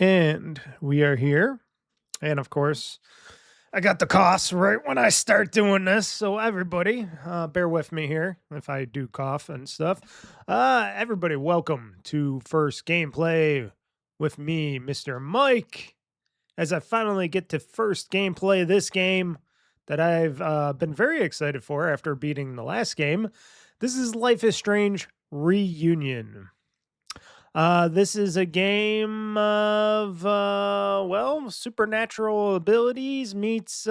And we are here. And of course, I got the coughs right when I start doing this. So everybody, bear with me here if I do cough and stuff. Everybody, welcome to First Gameplay with me, Mr. Mike, as I finally get to first gameplay this game that I've been very excited for after beating the last game. This is Life is Strange Reunion. This is a game of, supernatural abilities meets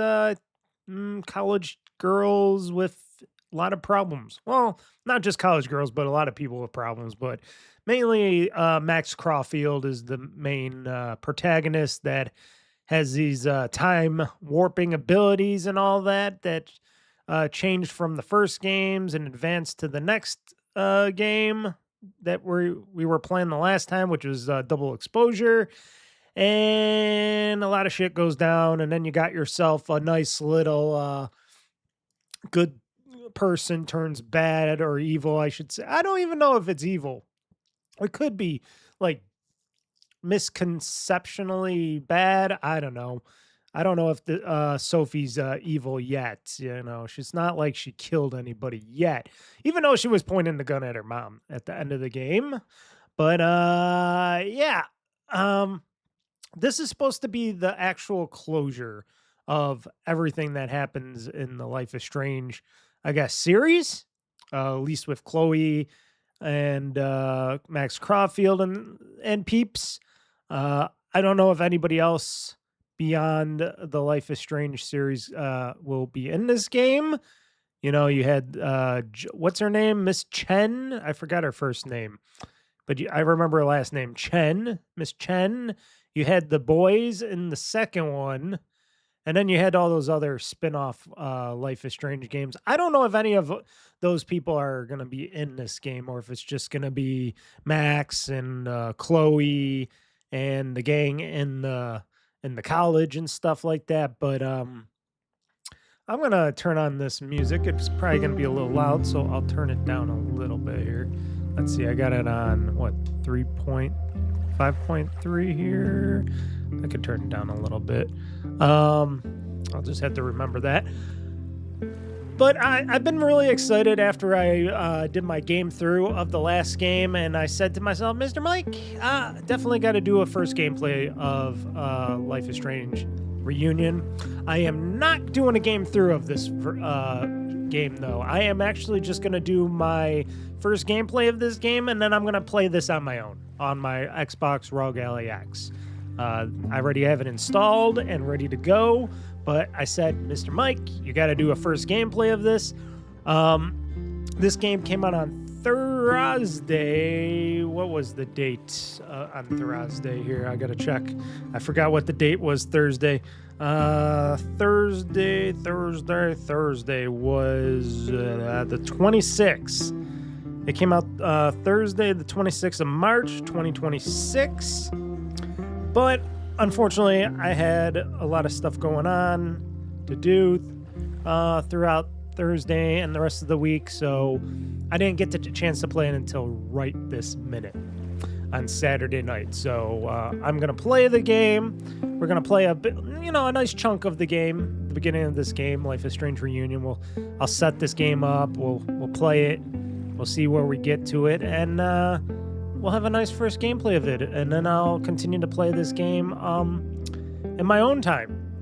college girls with a lot of problems. Well, not just college girls, but a lot of people with problems. But mainly, Max Caulfield is the main protagonist that has these time warping abilities and all that changed from the first games and advanced to the next game that we were playing the last time, which was double exposure, and a lot of shit goes down, and then you got yourself a nice little good person turns bad or evil, I should say. I don't even know if it's evil. It could be like misconceptionally bad. I don't know. I don't know if the Sophie's evil yet. You know, she's not like she killed anybody yet, even though she was pointing the gun at her mom at the end of the game. But yeah, this is supposed to be the actual closure of everything that happens in the Life is Strange, I guess, series. At least with Chloe and Max Caulfield and peeps. I don't know if anybody else beyond the Life is Strange series will be in this game. You know, you had what's her name? Miss Chen. I forgot her first name, but I remember her last name, Chen. Miss Chen. You had the boys in the second one, and then you had all those other spin-off Life is Strange games. I don't know if any of those people are going to be in this game or if it's just going to be Max and Chloe and the gang in the college and stuff like that. But I'm gonna turn on this music. It's probably gonna be a little loud, so I'll turn it down a little bit here. Let's see, I got it on what, 3.5.3 here. I could turn it down a little bit. I'll just have to remember that. But I've been really excited after I did my game through of the last game, and I said to myself, Mr. Mike, definitely got to do a first gameplay of Life is Strange Reunion. I am not doing a game through of this game, though. I am actually just going to do my first gameplay of this game, and then I'm going to play this on my own, on my Xbox ROG Ally X. I already have it installed and ready to go. But I said, Mr. Mike, you got to do a first gameplay of this. This game came out on Thursday. What was the date on Thursday here? I got to check. I forgot what the date was Thursday. Thursday was the 26th. It came out Thursday, the 26th of March, 2026. But unfortunately, I had a lot of stuff going on to do throughout Thursday and the rest of the week, so I didn't get the chance to play it until right this minute on Saturday night. So I'm going to play the game. We're going to play a bit, a nice chunk of the game, the beginning of this game, Life is Strange Reunion. I'll set this game up. We'll play it. We'll see where we get to it, and we'll have a nice first gameplay of it, and then I'll continue to play this game in my own time,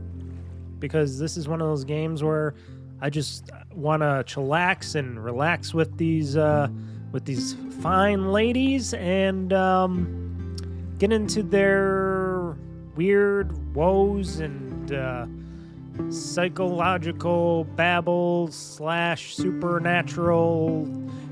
because this is one of those games where I just want to chillax and relax with these fine ladies and get into their weird woes and psychological babble / supernatural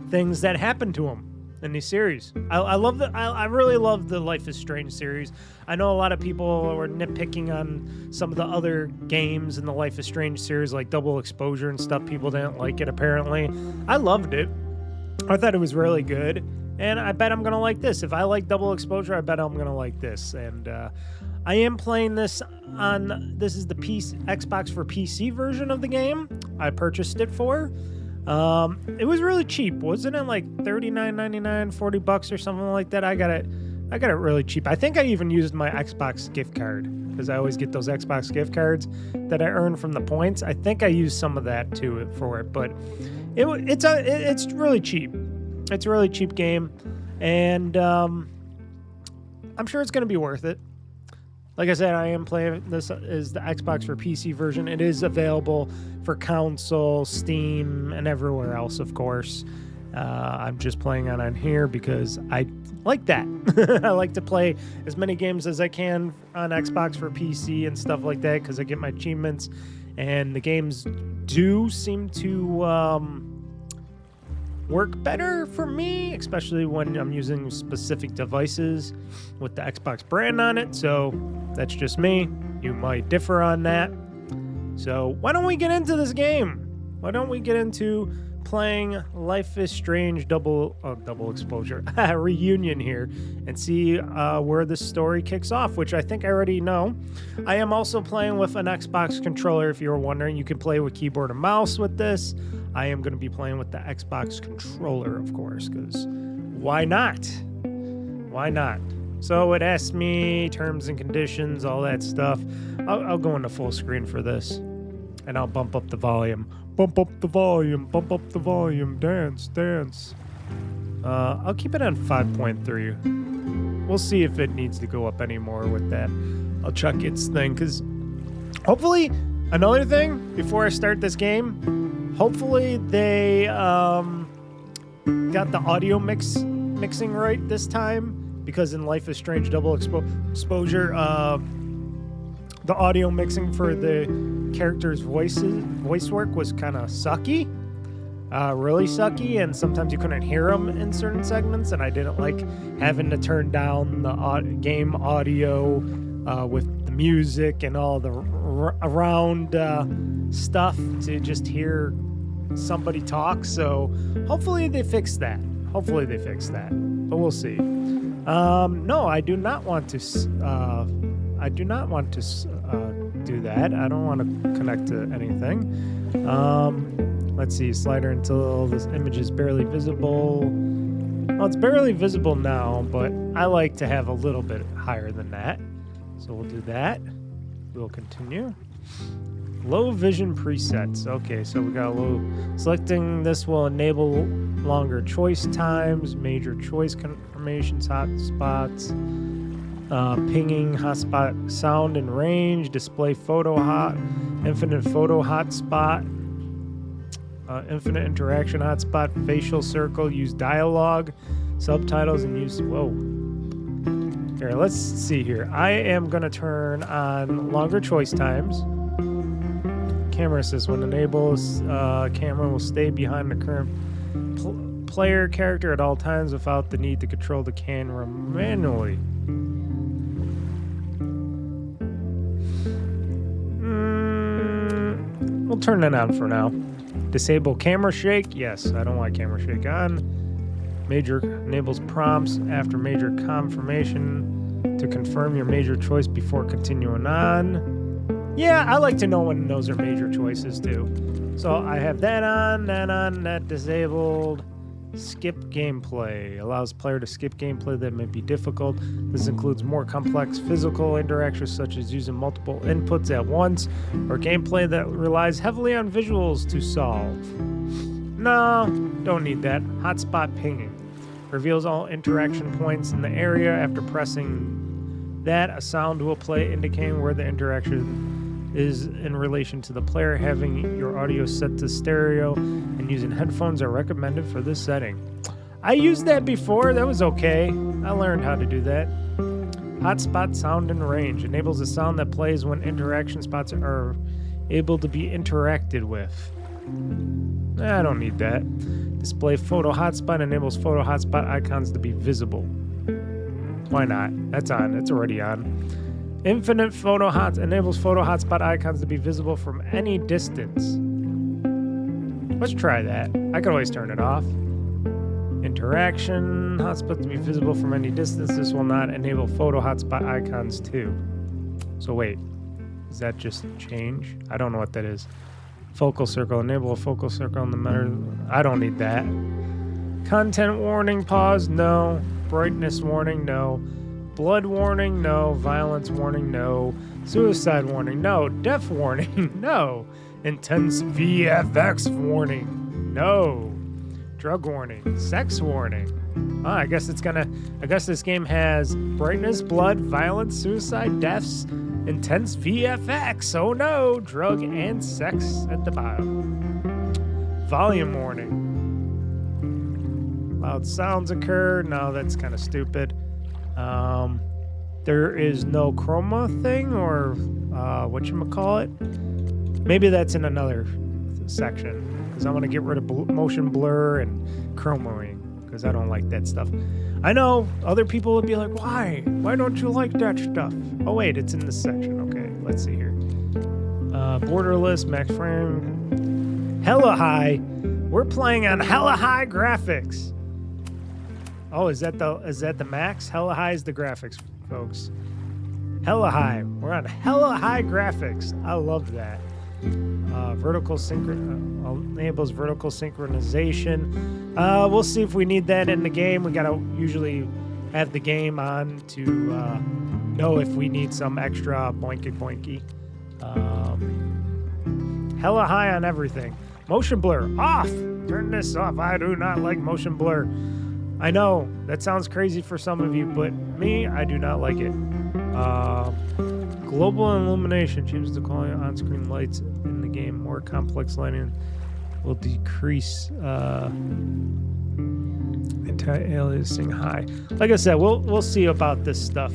things that happen to them in these series. I really love the Life is Strange series. I know a lot of people were nitpicking on some of the other games in the Life is Strange series, like double exposure and stuff. People didn't like it, apparently. I loved it. I thought it was really good, and I bet I'm gonna like this. If I like double exposure, I bet I'm gonna like this. And I am playing this on, this is the Xbox for PC version of the game. I purchased it for. It was really cheap. Wasn't it like $39.99, $40 or something like that? I got it I got it really cheap. I think I even used my Xbox gift card because I always get those Xbox gift cards that I earn from the points. I think I used some of that too for it, but it's really cheap. It's a really cheap game, and I'm sure it's going to be worth it. Like I said, I am playing this is the Xbox for PC version. It is available for console, Steam, and everywhere else, of course. I'm just playing on here because I like that. I like to play as many games as I can on Xbox for PC and stuff like that because I get my achievements, and the games do seem to work better for me, especially when I'm using specific devices with the Xbox brand on it. So that's just me. You might differ on that. So why don't we get into this game? Why don't we get into playing Life is Strange double exposure reunion here and see where the story kicks off, which I think I already know. I am also playing with an Xbox controller. If you were wondering, you can play with keyboard and mouse with this. I am going to be playing with the Xbox controller, of course, because why not? Why not? So it asks me terms and conditions, all that stuff. I'll go into full screen for this, and I'll bump up the volume. Bump up the volume, bump up the volume, dance, dance. I'll keep it on 5.3. We'll see if it needs to go up anymore with that. I'll check its thing, because hopefully, another thing, before I start this game, hopefully they got the audio mixing right this time, because in Life is Strange double exposure, the audio mixing for the characters' voice work was kind of sucky, really sucky, and sometimes you couldn't hear them in certain segments, and I didn't like having to turn down the game audio with the music and all the around stuff to just hear somebody talk. So hopefully they fix that. But we'll see. No, I do not want to do that. I don't want to connect to anything. Let's see, slider until this image is barely visible. Well, it's barely visible now, but I like to have a little bit higher than that. So we'll do that. We'll continue. Low vision presets. Okay, so we got low. Selecting this will enable longer choice times, major choice confirmations, hotspots, pinging, hotspot sound and range, display photo hot, infinite photo hotspot, infinite interaction hotspot, facial circle, use dialogue, subtitles, and use. Whoa. Here, let's see here. I am going to turn on longer choice times. Camera assist when enables, camera will stay behind the current player character at all times without the need to control the camera manually. We'll turn that on for now. Disable camera shake. Yes, I don't want camera shake on. Major enables prompts after major confirmation to confirm your major choice before continuing on. Yeah, I like to know when those are major choices too. So I have that on, that disabled. Skip gameplay. Allows player to skip gameplay that may be difficult. This includes more complex physical interactions such as using multiple inputs at once or gameplay that relies heavily on visuals to solve. No, don't need that. Hotspot pinging. Reveals all interaction points in the area. After pressing that, a sound will play indicating where the interaction is in relation to the player. Having your audio set to stereo and using headphones are recommended for this setting. I used that before. That was okay. I learned how to do that. Hotspot sound and range. Enables a sound that plays when interaction spots are able to be interacted with. I don't need that. Display photo hotspot. Enables photo hotspot icons to be visible. Why not? That's on. It's already on. Infinite photo hot enables photo hotspot icons to be visible from any distance. Let's try that. I could always turn it off. Interaction hotspot to be visible from any distance. This will not enable photo hotspot icons too. So wait, does that just change? I don't know what that is. Focal circle. Enable a focal circle on the matter. I don't need that. Content warning. Pause. No. Brightness warning, no. Blood warning, no. Violence warning, no. Suicide warning, no. Death warning, no. Intense VFX warning, no. Drug warning, sex warning. Oh, I guess this game has brightness, blood, violence, suicide, deaths, intense VFX. Oh no, drug and sex at the bottom. Volume warning. Loud sounds occur. No, that's kind of stupid. There is no chroma thing or whatchamacallit. Maybe that's in another section because I want to get rid of motion blur and chromaing because I don't like that stuff. I know other people would be like, why? Why don't you like that stuff? Oh, wait, it's in this section. Okay, let's see here. Borderless, max frame, hella high. We're playing on hella high graphics. Oh, is that the max? Hella high is the graphics, folks. Hella high. We're on hella high graphics. I love that. Vertical enables vertical synchronization. We'll see if we need that in the game. We gotta usually have the game on to know if we need some extra boinky. Hella high on everything. Motion blur off. Turn this off. I do not like motion blur. I know that sounds crazy for some of you, but me, I do not like it. Global illumination changes the quality of on-screen lights in the game. More complex lighting will decrease anti-aliasing high. Like I said, we'll see about this stuff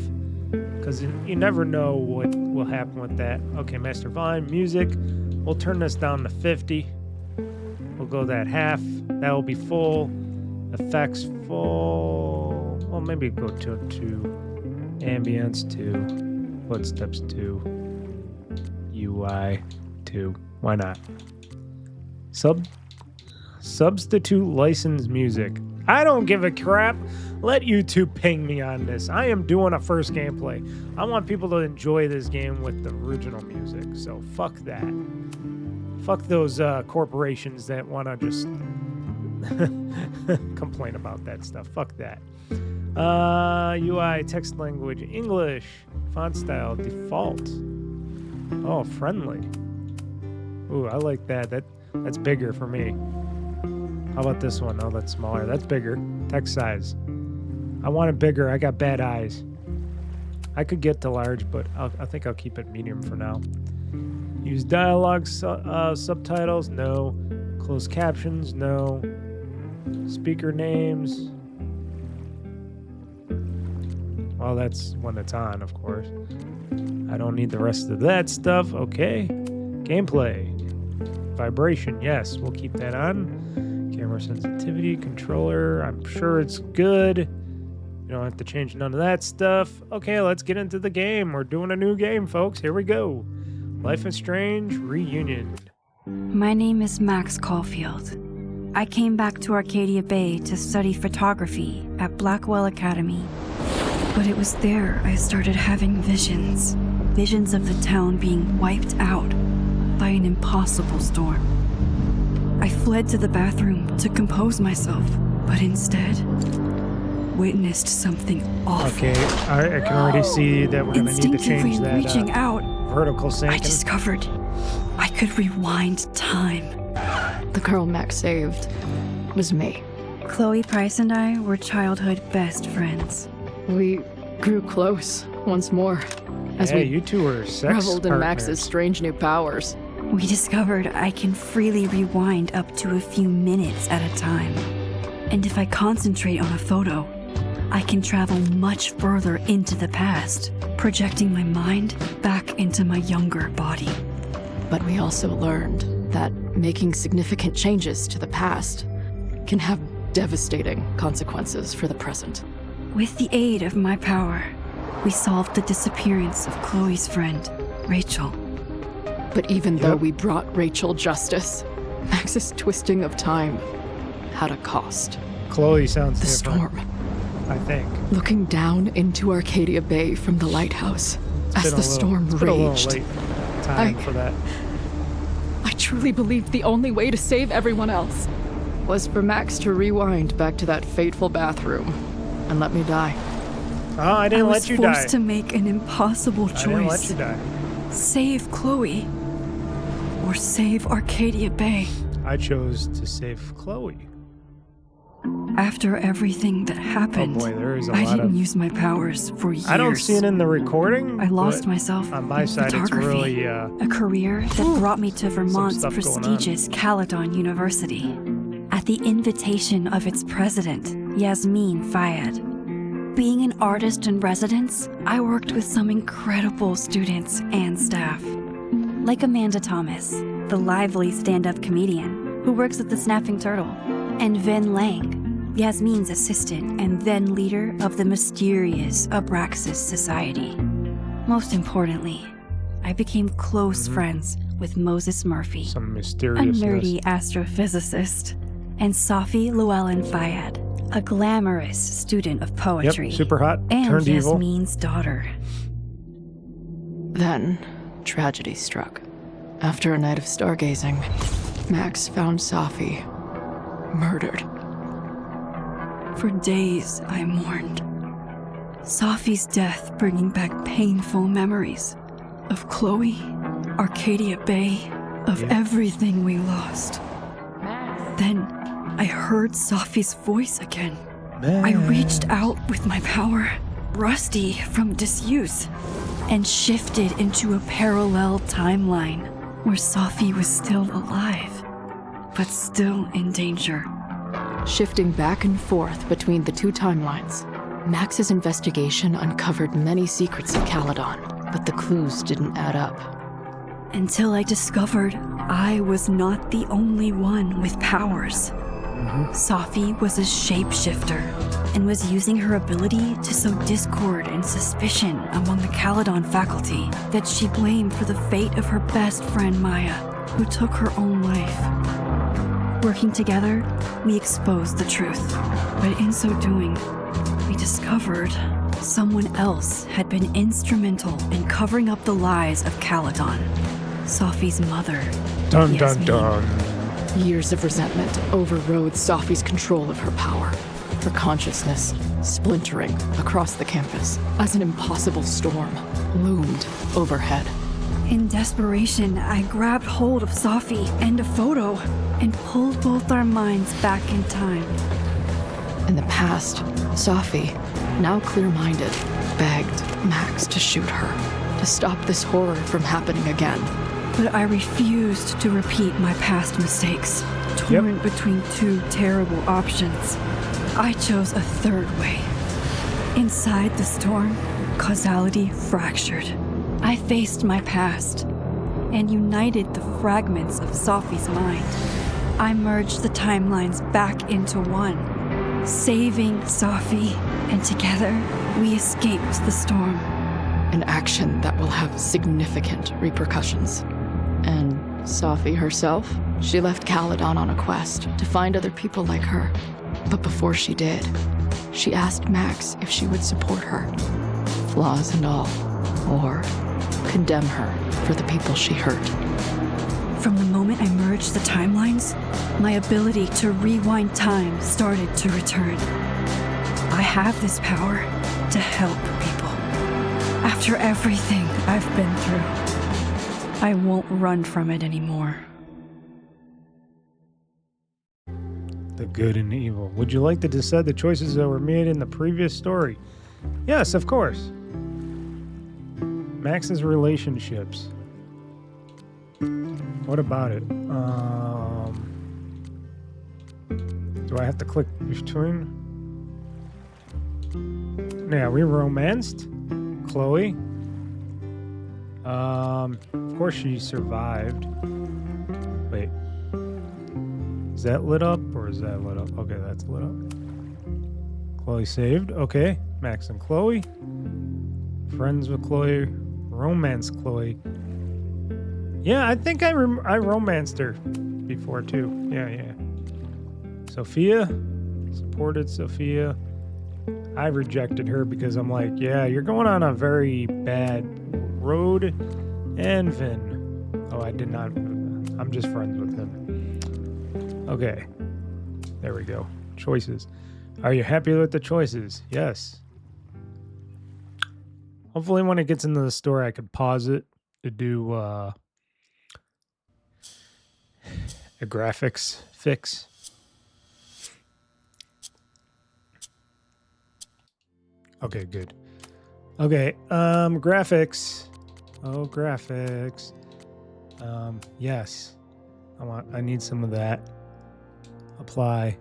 because you never know what will happen with that. Okay, master volume, music. We'll turn this down to 50. We'll go that half. That will be full. Effects full. Well, maybe go to 2. Ambience 2. Footsteps 2. UI 2. Why not? Substitute licensed music. I don't give a crap. Let YouTube ping me on this. I am doing a first gameplay. I want people to enjoy this game with the original music. So fuck that. Fuck those corporations that want to just complain about that stuff. Fuck that. UI, text language, English, font style, default. Oh, friendly. Ooh, I like that. That's bigger for me. How about this one? Oh, that's smaller. That's bigger. Text size. I want it bigger. I got bad eyes. I could get to large, but I think I'll keep it medium for now. Use dialogue subtitles? No. Closed captions? No. Speaker names? Well, that's when it's on, of course. I don't need the rest of that stuff. Okay. Gameplay. Vibration, yes. We'll keep that on. Camera sensitivity, controller. I'm sure it's good. You don't have to change none of that stuff. Okay, let's get into the game. We're doing a new game, folks. Here we go. Life is Strange Reunion. My name is Max Caulfield. I came back to Arcadia Bay to study photography at Blackwell Academy. But it was there I started having visions. Visions of the town being wiped out by an impossible storm. I fled to the bathroom to compose myself, but instead witnessed something awful. Okay, I can already see that we're gonna need to change that reaching out, vertical sync. I discovered I could rewind time. The girl Max saved was me. Chloe Price and I were childhood best friends. We grew close once more as you two were sex reveled in partners. Max's strange new powers. We discovered I can freely rewind up to a few minutes at a time. And if I concentrate on a photo, I can travel much further into the past, projecting my mind back into my younger body. But we also learned that making significant changes to the past can have devastating consequences for the present. With the aid of my power, we solved the disappearance of Chloe's friend, Rachel. But even though we brought Rachel justice, Max's twisting of time had a cost. Chloe sounds the different. Storm. I think. Looking down into Arcadia Bay from the lighthouse as the storm raged. A little late time for that. I truly believed the only way to save everyone else was for Max to rewind back to that fateful bathroom and let me die. Oh, I didn't let you die. I was forced to make an impossible choice. I didn't let you die. Save Chloe or save Arcadia Bay. I chose to save Chloe. After everything that happened, Oh boy, there is a I lot didn't of... use my powers for years. I don't see it in the recording. I lost myself on my in side. It's photography, really a career that brought me to Vermont's stuff going on. prestigious Caledon University. At the invitation of its president, Yasmin Fayed. Being an artist in residence, I worked with some incredible students and staff. Like Amanda Thomas, the lively stand-up comedian who works at the Snapping Turtle, and Vin Lang, Yasmin's assistant and then leader of the mysterious Abraxas Society. Most importantly, I became close friends with Moses Murphy, Some a mysterious... nerdy astrophysicist, and Safi Llewellyn Fayed, a glamorous student of poetry. Yep, super hot, and turned evil. Yasmin's daughter. Then, tragedy struck. After a night of stargazing, Max found Safi murdered. For days, I mourned. Safi's death bringing back painful memories of Chloe, Arcadia Bay, of everything we lost. Then, I heard Safi's voice again. I reached out with my power, rusty from disuse, and shifted into a parallel timeline where Safi was still alive, but still in danger. Shifting back and forth between the two timelines, Max's investigation uncovered many secrets of Caledon, but the clues didn't add up. Until I discovered I was not the only one with powers. Safi was a shapeshifter and was using her ability to sow discord and suspicion among the Caledon faculty that she blamed for the fate of her best friend Maya, who took her own life. Working together, we exposed the truth, but in so doing, we discovered someone else had been instrumental in covering up the lies of Caledon. Safi's mother, Dun Yasmin. dun dun. Years of resentment overrode Safi's control of her power, her consciousness splintering across the campus as an impossible storm loomed overhead. In desperation, I grabbed hold of Safi and a photo and pulled both our minds back in time. In the past, Safi, now clear-minded, begged Max to shoot her, to stop this horror from happening again. But I refused to repeat my past mistakes, torn between two terrible options. I chose a third way. Inside the storm, causality fractured. I faced my past and united the fragments of Safi's mind. I merged the timelines back into one, saving Safi, and together we escaped the storm. An action that will have significant repercussions. And Safi herself? She left Caledon on a quest to find other people like her. But before she did, she asked Max if she would support her, flaws and all, or condemn her for the people she hurt. From the moment I merged the timelines, my ability to rewind time started to return. I have this power to help people. After everything I've been through, I won't run from it anymore. The good and evil. Would you like to decide the choices that were made in the previous story? Yes, of course. Max's relationships. What about it? Do I have to click between? Yeah, we romanced Chloe. Of course she survived. Wait. Is that lit up or is that lit up? Okay, that's lit up. Chloe saved. Okay. Max and Chloe. Friends with Chloe. Romance Chloe. Yeah, I think I romanced her before too. Yeah. Sophia. Supported Sophia. I rejected her because I'm like, yeah, you're going on a very bad road. And Vin. Oh, I did not. I'm just friends with him. Okay. There we go. Choices. Are you happy with the choices? Yes. Hopefully when it gets into the story, I could pause it to do a graphics fix. Okay, good. Okay, graphics. Oh, graphics. Yes. I need some of that. Apply.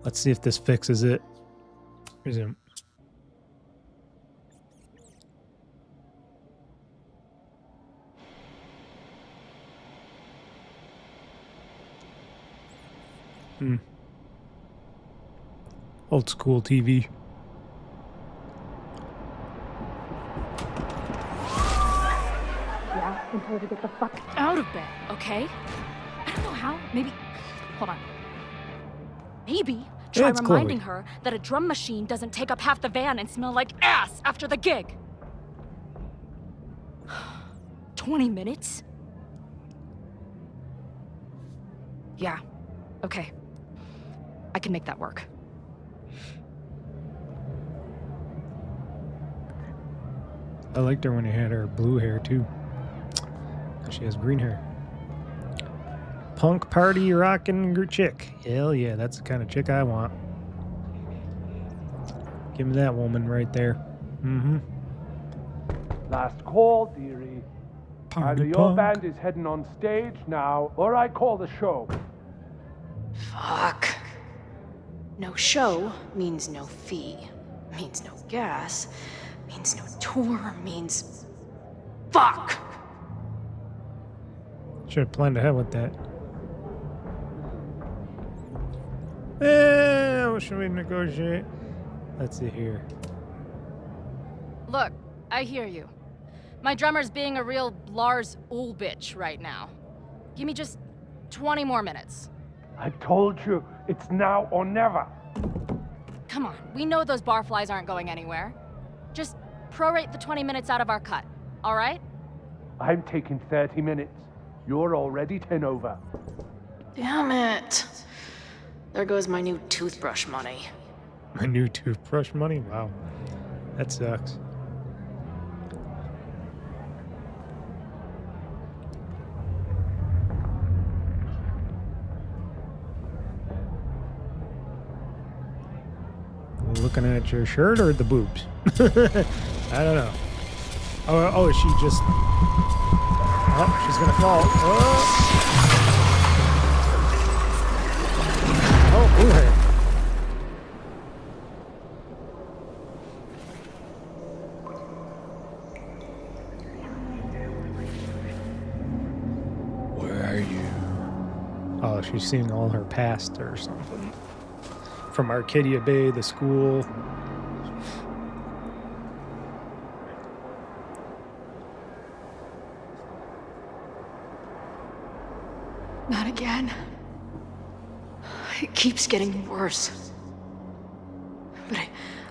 Let's see if this fixes it. Resume. Old school TV. Yeah, and told her to get the fuck out of bed, okay? I don't know how. Maybe. Hold on. Maybe try It's reminding Chloe. her that a drum machine doesn't take up half the van and smell like ass after the gig. 20 minutes? Yeah. Okay. I can make that work. I liked her when she had her blue hair too. Now she has green hair. Punk party rockin' chick. Hell yeah, that's the kind of chick I want. Give me that woman right there. Mm-hmm. Last call, dearie. Party Either your punk. band is heading on stage now, or I call the show. Fuck. No show means no fee, means no gas, means no tour, means... Fuck! Should have planned ahead with that. Should we negotiate? Let's see here. Look, I hear you. My drummer's being a real Lars bitch right now. Give me just 20 more minutes. I told you, it's now or never. Come on, we know those barflies aren't going anywhere. Just prorate the 20 minutes out of our cut, all right? I'm taking 30 minutes. You're already 10 over. Damn it. There goes my new toothbrush money. My new toothbrush money? Wow. That sucks. Looking at your shirt or the boobs? I don't know. Oh, she just... Oh, she's gonna fall. Oh, blue hair. Where are you? Oh, she's seeing all her past or something. From Arcadia Bay, the school. Not again. It keeps getting worse. But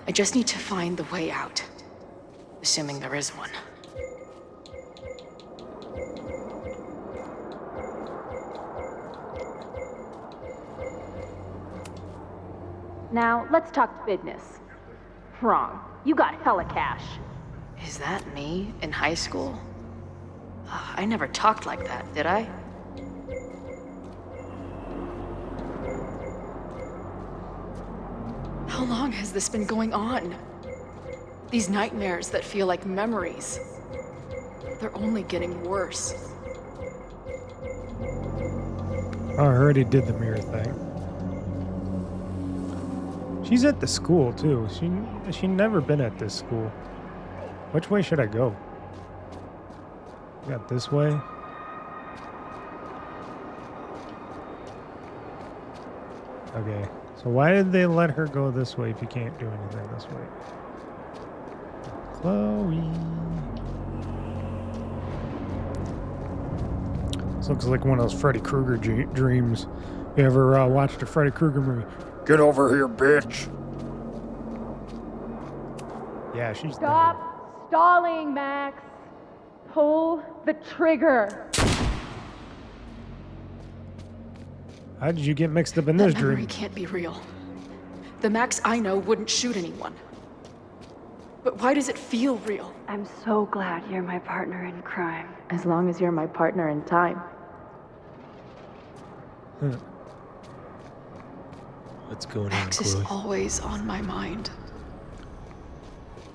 I just need to find the way out. Assuming there is one. Now, let's talk business. Wrong. You got hella cash. Is that me in high school? I never talked like that, did I? How long has this been going on? These nightmares that feel like memories. They're only getting worse. Oh, I already did the mirror thing. She's at the school too. She never been at this school. Which way should I go? Got this way. Okay. So why did they let her go this way if you can't do anything this way? Chloe. This looks like one of those Freddy Krueger dreams. You ever watched a Freddy Krueger movie? Get over here, bitch. Yeah, she's Stop stalling, Max. Pull the trigger. How did you get mixed up in That this memory dream? can't be real. The Max I know wouldn't shoot anyone. But why does it feel real? I'm so glad you're my partner in crime. As long as you're my partner in time. What's going Max on, is Chloe? always on my mind.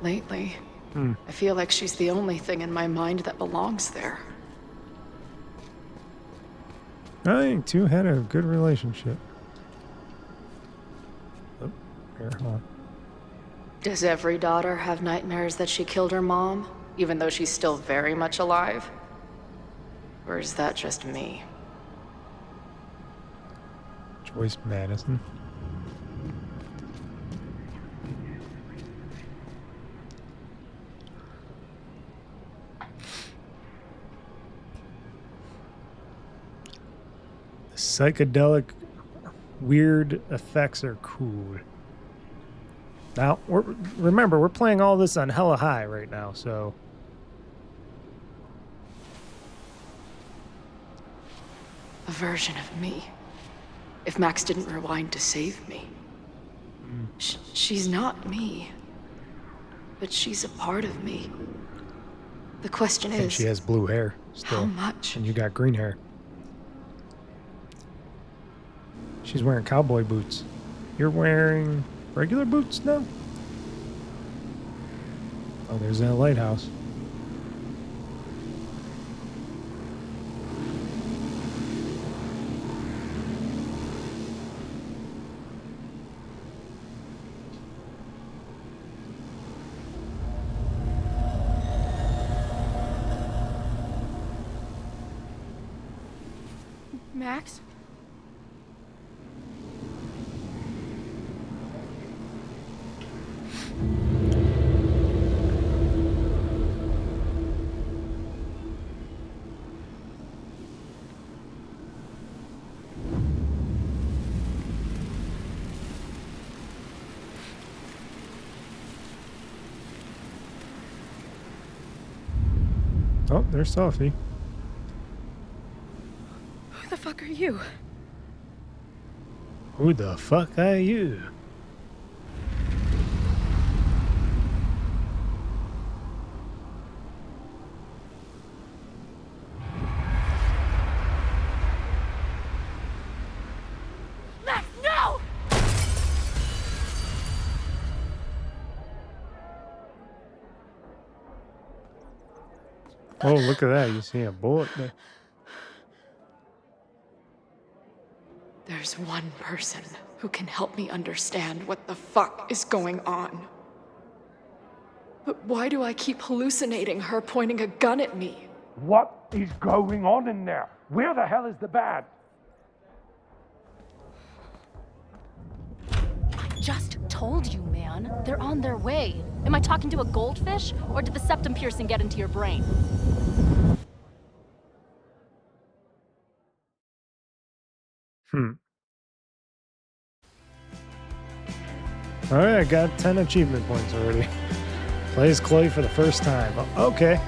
Lately, I feel like she's the only thing in my mind that belongs there. I think two had a good relationship. Oh, here, hold on. Does every daughter have nightmares that she killed her mom, even though she's still very much alive? Or is that just me? Joyce Madison. Psychedelic weird effects are cool. Now, remember, we're playing all this on hella high right now, so... A version of me. If Max didn't rewind to save me. She's not me. But she's a part of me. The question And is... she has blue hair still. How much? And you got green hair. She's wearing cowboy boots. You're wearing regular boots now? Oh, there's that lighthouse. Max? Oh, there's Sophie. Who the fuck are you? Who the fuck are you? Max, no! Oh, look at that. You see a bullet there. There's one person who can help me understand what the fuck is going on. But why do I keep hallucinating her pointing a gun at me? What is going on in there? Where the hell is the bad? Just told you, man. They're on their way. Am I talking to a goldfish, or did the septum piercing get into your brain? Alright, I got 10 achievement points already. Plays Chloe for the first time. Okay.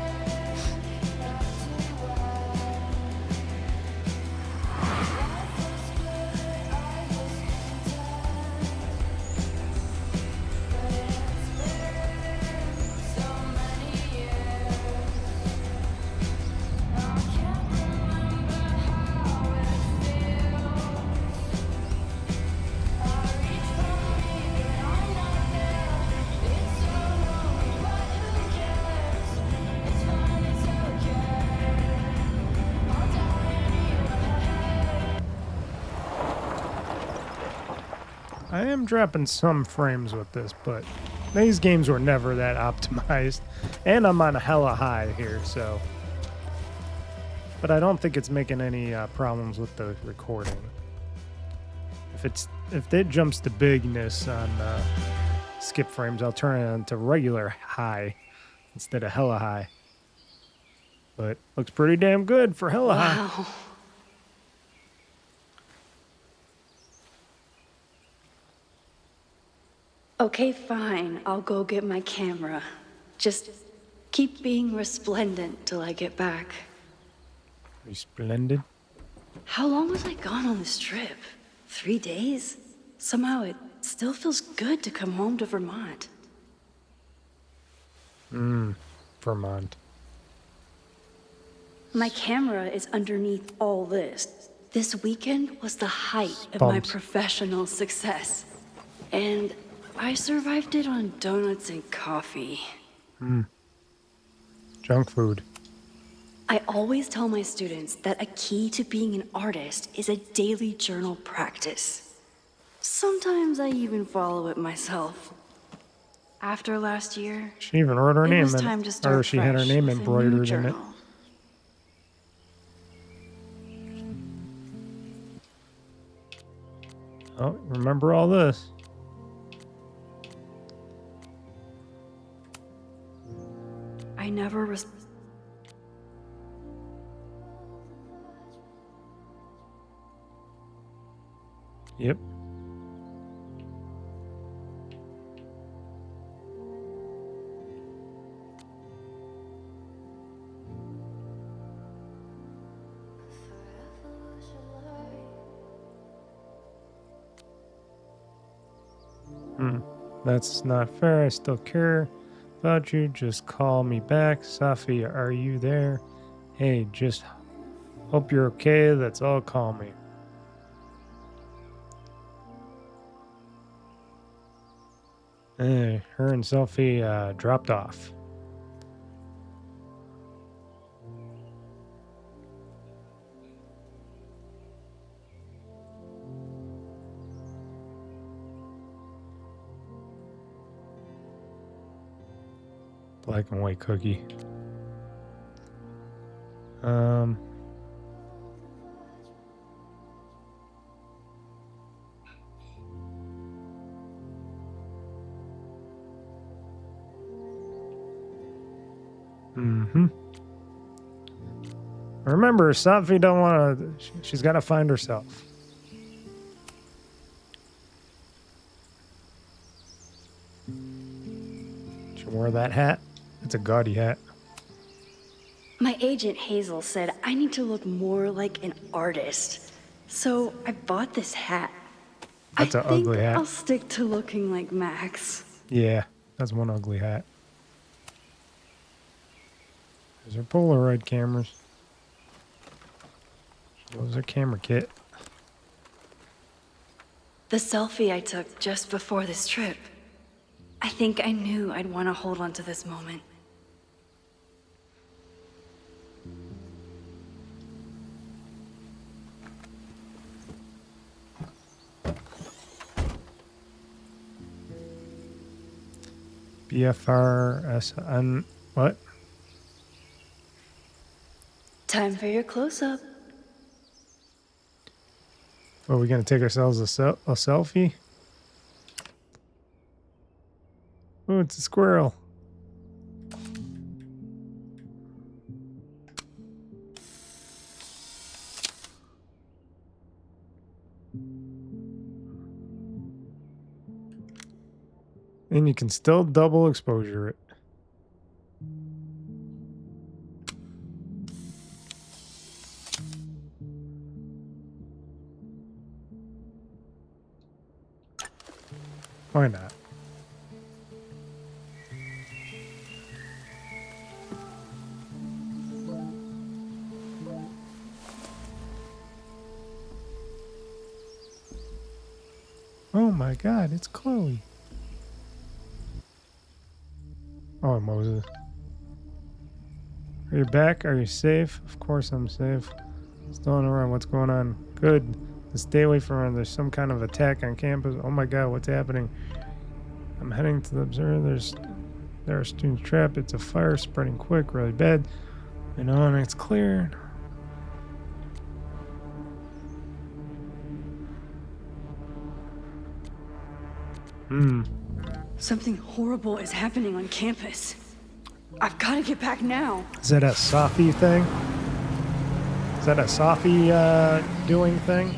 I am dropping some frames with this, but these games were never that optimized. And I'm on a hella high here, so... But I don't think it's making any problems with the recording. If it jumps to bigness on skip frames, I'll turn it on to regular high instead of hella high. But looks pretty damn good for hella high. Wow. Okay, fine. I'll go get my camera. Just keep being resplendent till I get back. Resplendent. How long was I gone on this trip? 3 days? Somehow it still feels good to come home to Vermont. Vermont. My camera is underneath all this. This weekend was the height of my Bumps. professional success. And I survived it on donuts and coffee. Junk food. I always tell my students that a key to being an artist is a daily journal practice. Sometimes I even follow it myself. After last year, She even wrote her it name was in, time to start or she had her fresh name with a new embroidered in it. journal. Oh, remember all this? I never was. Yep. That's not fair. I still care about you. Just call me back. Safi, are you there? Hey, just hope you're okay. That's all. Call me. Her and Selfie dropped off. Black and white cookie. Remember, Safi don't want to. She's got to find herself. She wore that hat. It's a gaudy hat. My agent Hazel said I need to look more like an artist. So I bought this hat. That's an ugly hat. I'll stick to looking like Max. Yeah, that's one ugly hat. Those are Polaroid cameras. Those are camera kit. The selfie I took just before this trip. I think I knew I'd want to hold on to this moment. BFRSN. What? Time for your close-up. Are we going to take ourselves a selfie? Oh, it's a squirrel. And you can still double exposure it. Why not? Oh my God, it's Chloe. Oh, Moses. Are you back? Are you safe? Of course I'm safe. Still on around. What's going on? Good. Stay away from her. There's some kind of attack on campus. Oh my God, what's happening? I'm heading to the observer. There are students trapped. It's a fire spreading quick, really bad. I know, and it's clear. Something horrible is happening on campus. I've got to get back now. Is that a Safi thing? Is that a Safi doing thing?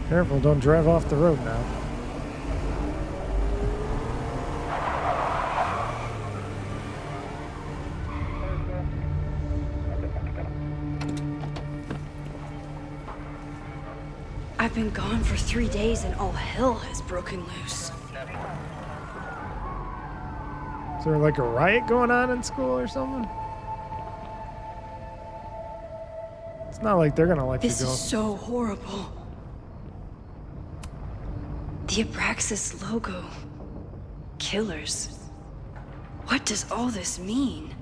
Careful, don't drive off the road now. I've been gone for 3 days and all hell has broken loose. Is there like a riot going on in school or something? It's not like they're gonna let This you go. is so horrible. The Abraxas logo. Killers. What does all this mean?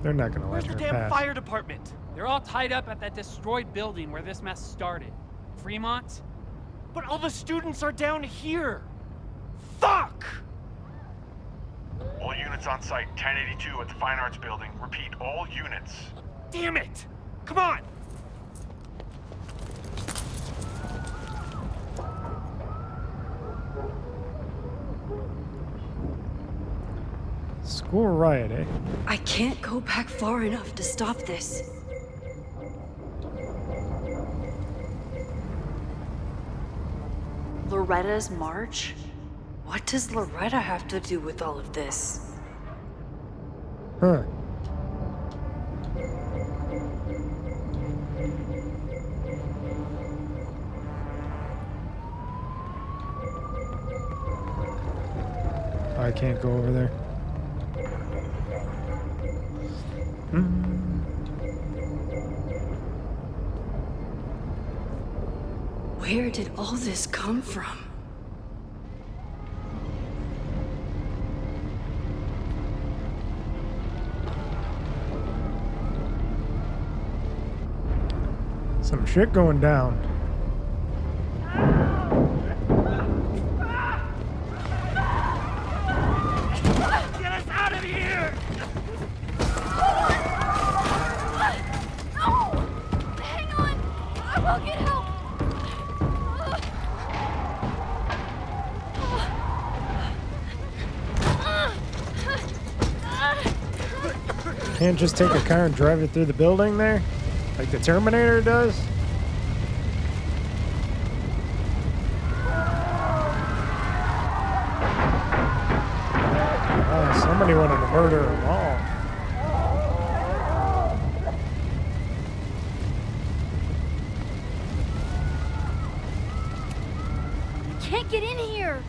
They're not gonna Where's let the her damn pass. fire department? They're all tied up at that destroyed building where this mess started. Fremont? But all the students are down here! Fuck! All units on site, 1082 at the Fine Arts Building. Repeat, all units. Damn it! Come on! School riot, eh? I can't go back far enough to stop this. Loretta's march? What does Loretta have to do with all of this? Huh. I can't go over there. Where did all this come from? Some shit going down. Get us out of here! No! Hang on! I will get help! Can't just take a car and drive it through the building there? Like the Terminator does? Oh, somebody wanted to murder them all. Can't get in here!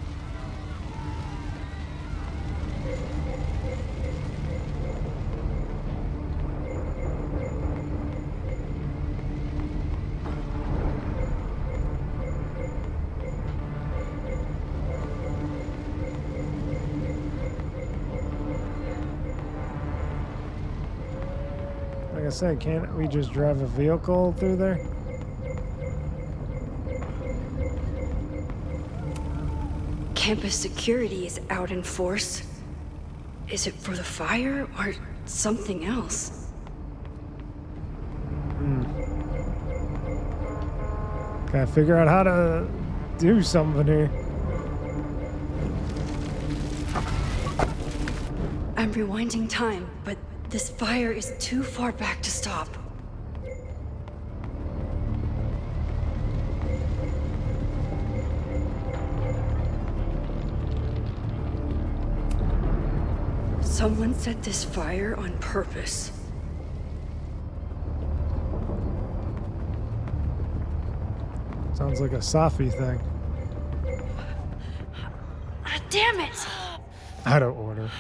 Like I said, can't we just drive a vehicle through there? Campus security is out in force. Is it for the fire or something else? Gotta figure out how to do something here. I'm rewinding time, but this fire is too far back to stop. Someone set this fire on purpose. Sounds like a Safi thing. Ah, damn it! Out of order.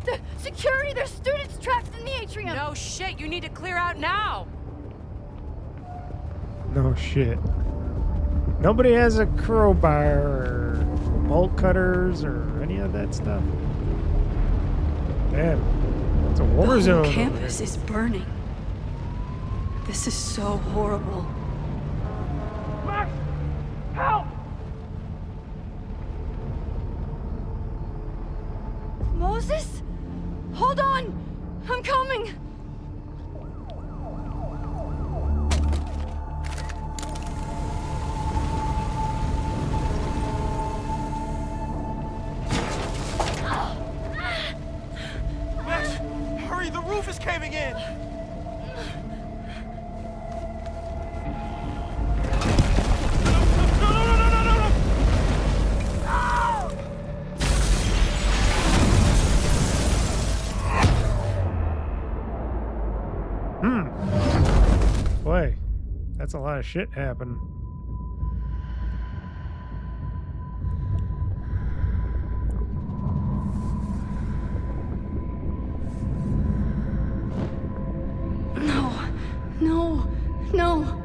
The security! There's students trapped in the atrium! No shit, you need to clear out now! No shit. Nobody has a crowbar or bolt cutters or any of that stuff. Damn. It's a war The zone. whole over campus here. is burning. This is so horrible. Max! Help! Moses? Hold on! I'm coming! Max! Hurry, the roof is caving in! Boy, that's a lot of shit happened. No, no, no.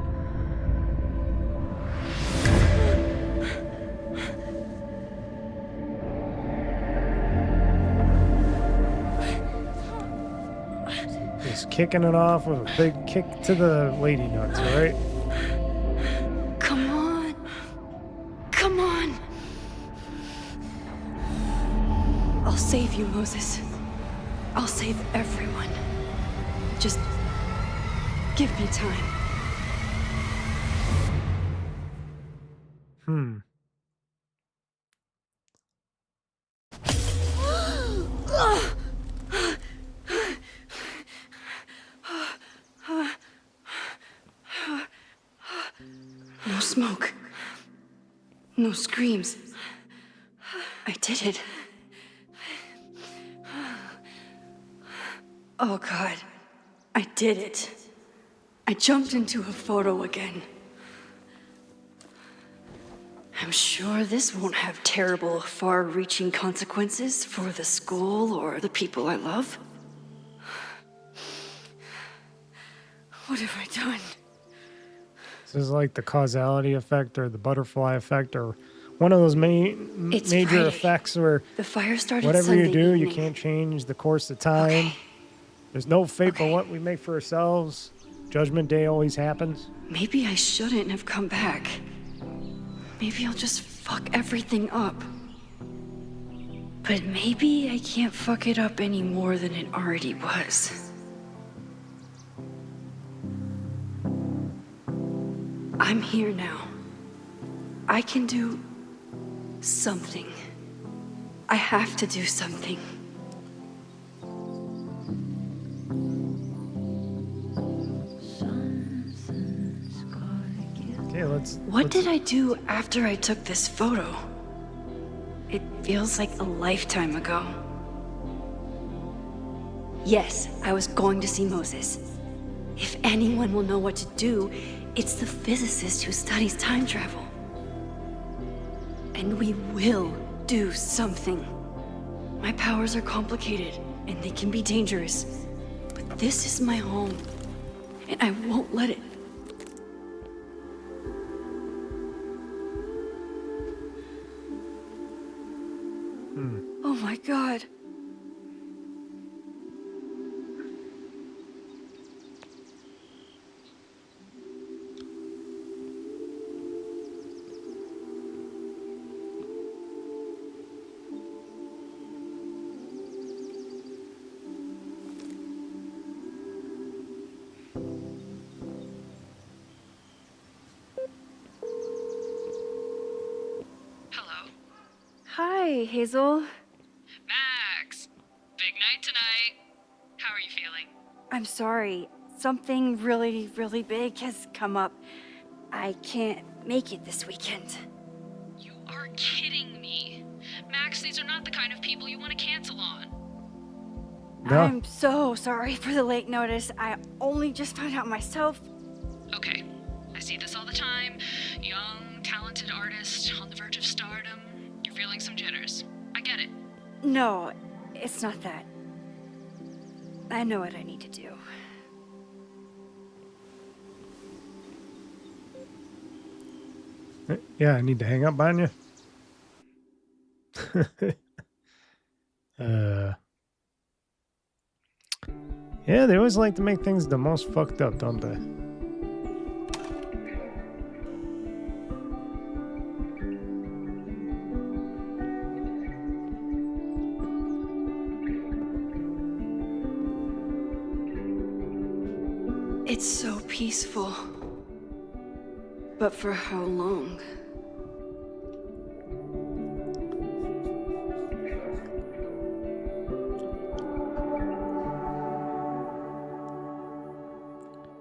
Just kicking it off with a big kick to the lady nuts, right? Come on. Come on. I'll save you, Moses. I'll save everyone. Just give me time. No smoke. No screams. I did it. Oh God, I did it. I jumped into a photo again. I'm sure this won't have terrible, far-reaching consequences for the school or the people I love. What have I done? This is like the causality effect or the butterfly effect or one of those It's major Friday. effects where The fire started whatever Sunday you do, you evening. can't change the course of time. Okay. There's no fate but Okay. what we make for ourselves. Judgment Day always happens. Maybe I shouldn't have come back. Maybe I'll just fuck everything up. But maybe I can't fuck it up any more than it already was. I'm here now. I can do something. I have to do something. Okay, let's. What did I do after I took this photo? It feels like a lifetime ago. Yes, I was going to see Moses. If anyone will know what to do, it's the physicist who studies time travel. And we will do something. My powers are complicated, and they can be dangerous. But this is my home, and I won't let it. Oh my God. Hello. Hi, Hazel. Max! Big night tonight. How are you feeling? I'm sorry. Something really, really big has come up. I can't make it this weekend. You are kidding me. Max, these are not the kind of people you want to cancel on. No. I'm so sorry for the late notice. I only just found out myself. Okay, I see this all the time. Young, talented artist on the verge of stardom. You're feeling some jitters. I get it. No, it's not that. I know what I need to do. Yeah, I need to hang up on you. Yeah, they always like to make things the most fucked up, don't they? It's so peaceful. But for how long?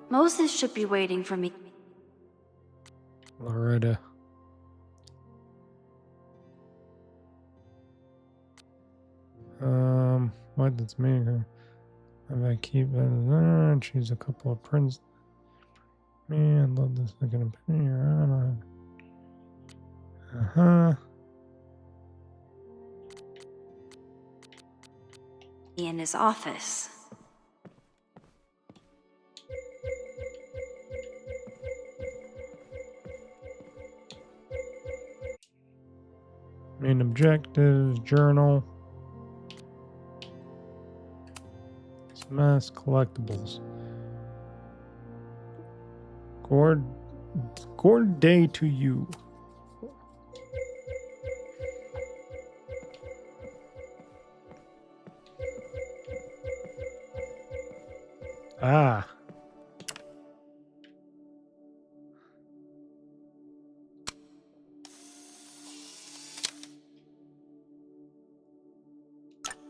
Moses should be waiting for me. Loretta. What? That's me. Huh? If I keep choose a couple of prints. Man, love this looking opinion. In his office. Main objectives, journal. Mass collectibles. Gourd day to you. Ah.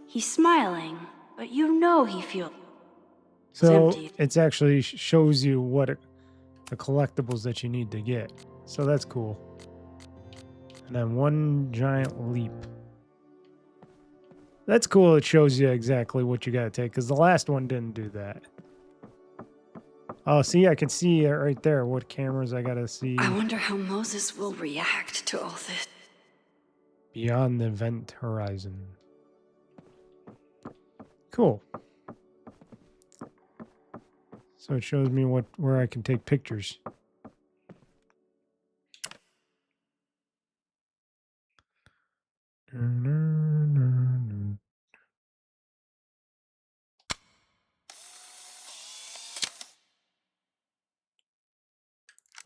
He's smiling, but you know he feels So empty. it's actually shows you what the collectibles that you need to get. So that's cool. And then one giant leap. That's cool. It shows you exactly what you got to take because the last one didn't do that. Oh, see, I can see it right there. What cameras I got to see. I wonder how Moses will react to all this. Beyond the event horizon. Cool. So it shows me where I can take pictures.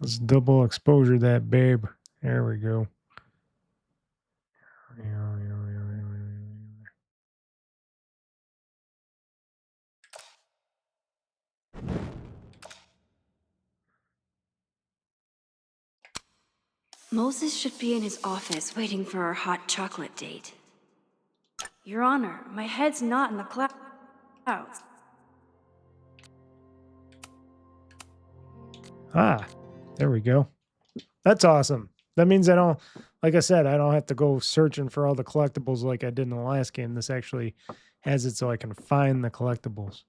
Let's double exposure that babe. There we go. Moses should be in his office waiting for our hot chocolate date. Your Honor, my head's not in the clouds. Ah, there we go. That's awesome. That means I don't, like I said, I don't have to go searching for all the collectibles like I did in the last game. This actually has it so I can find the collectibles.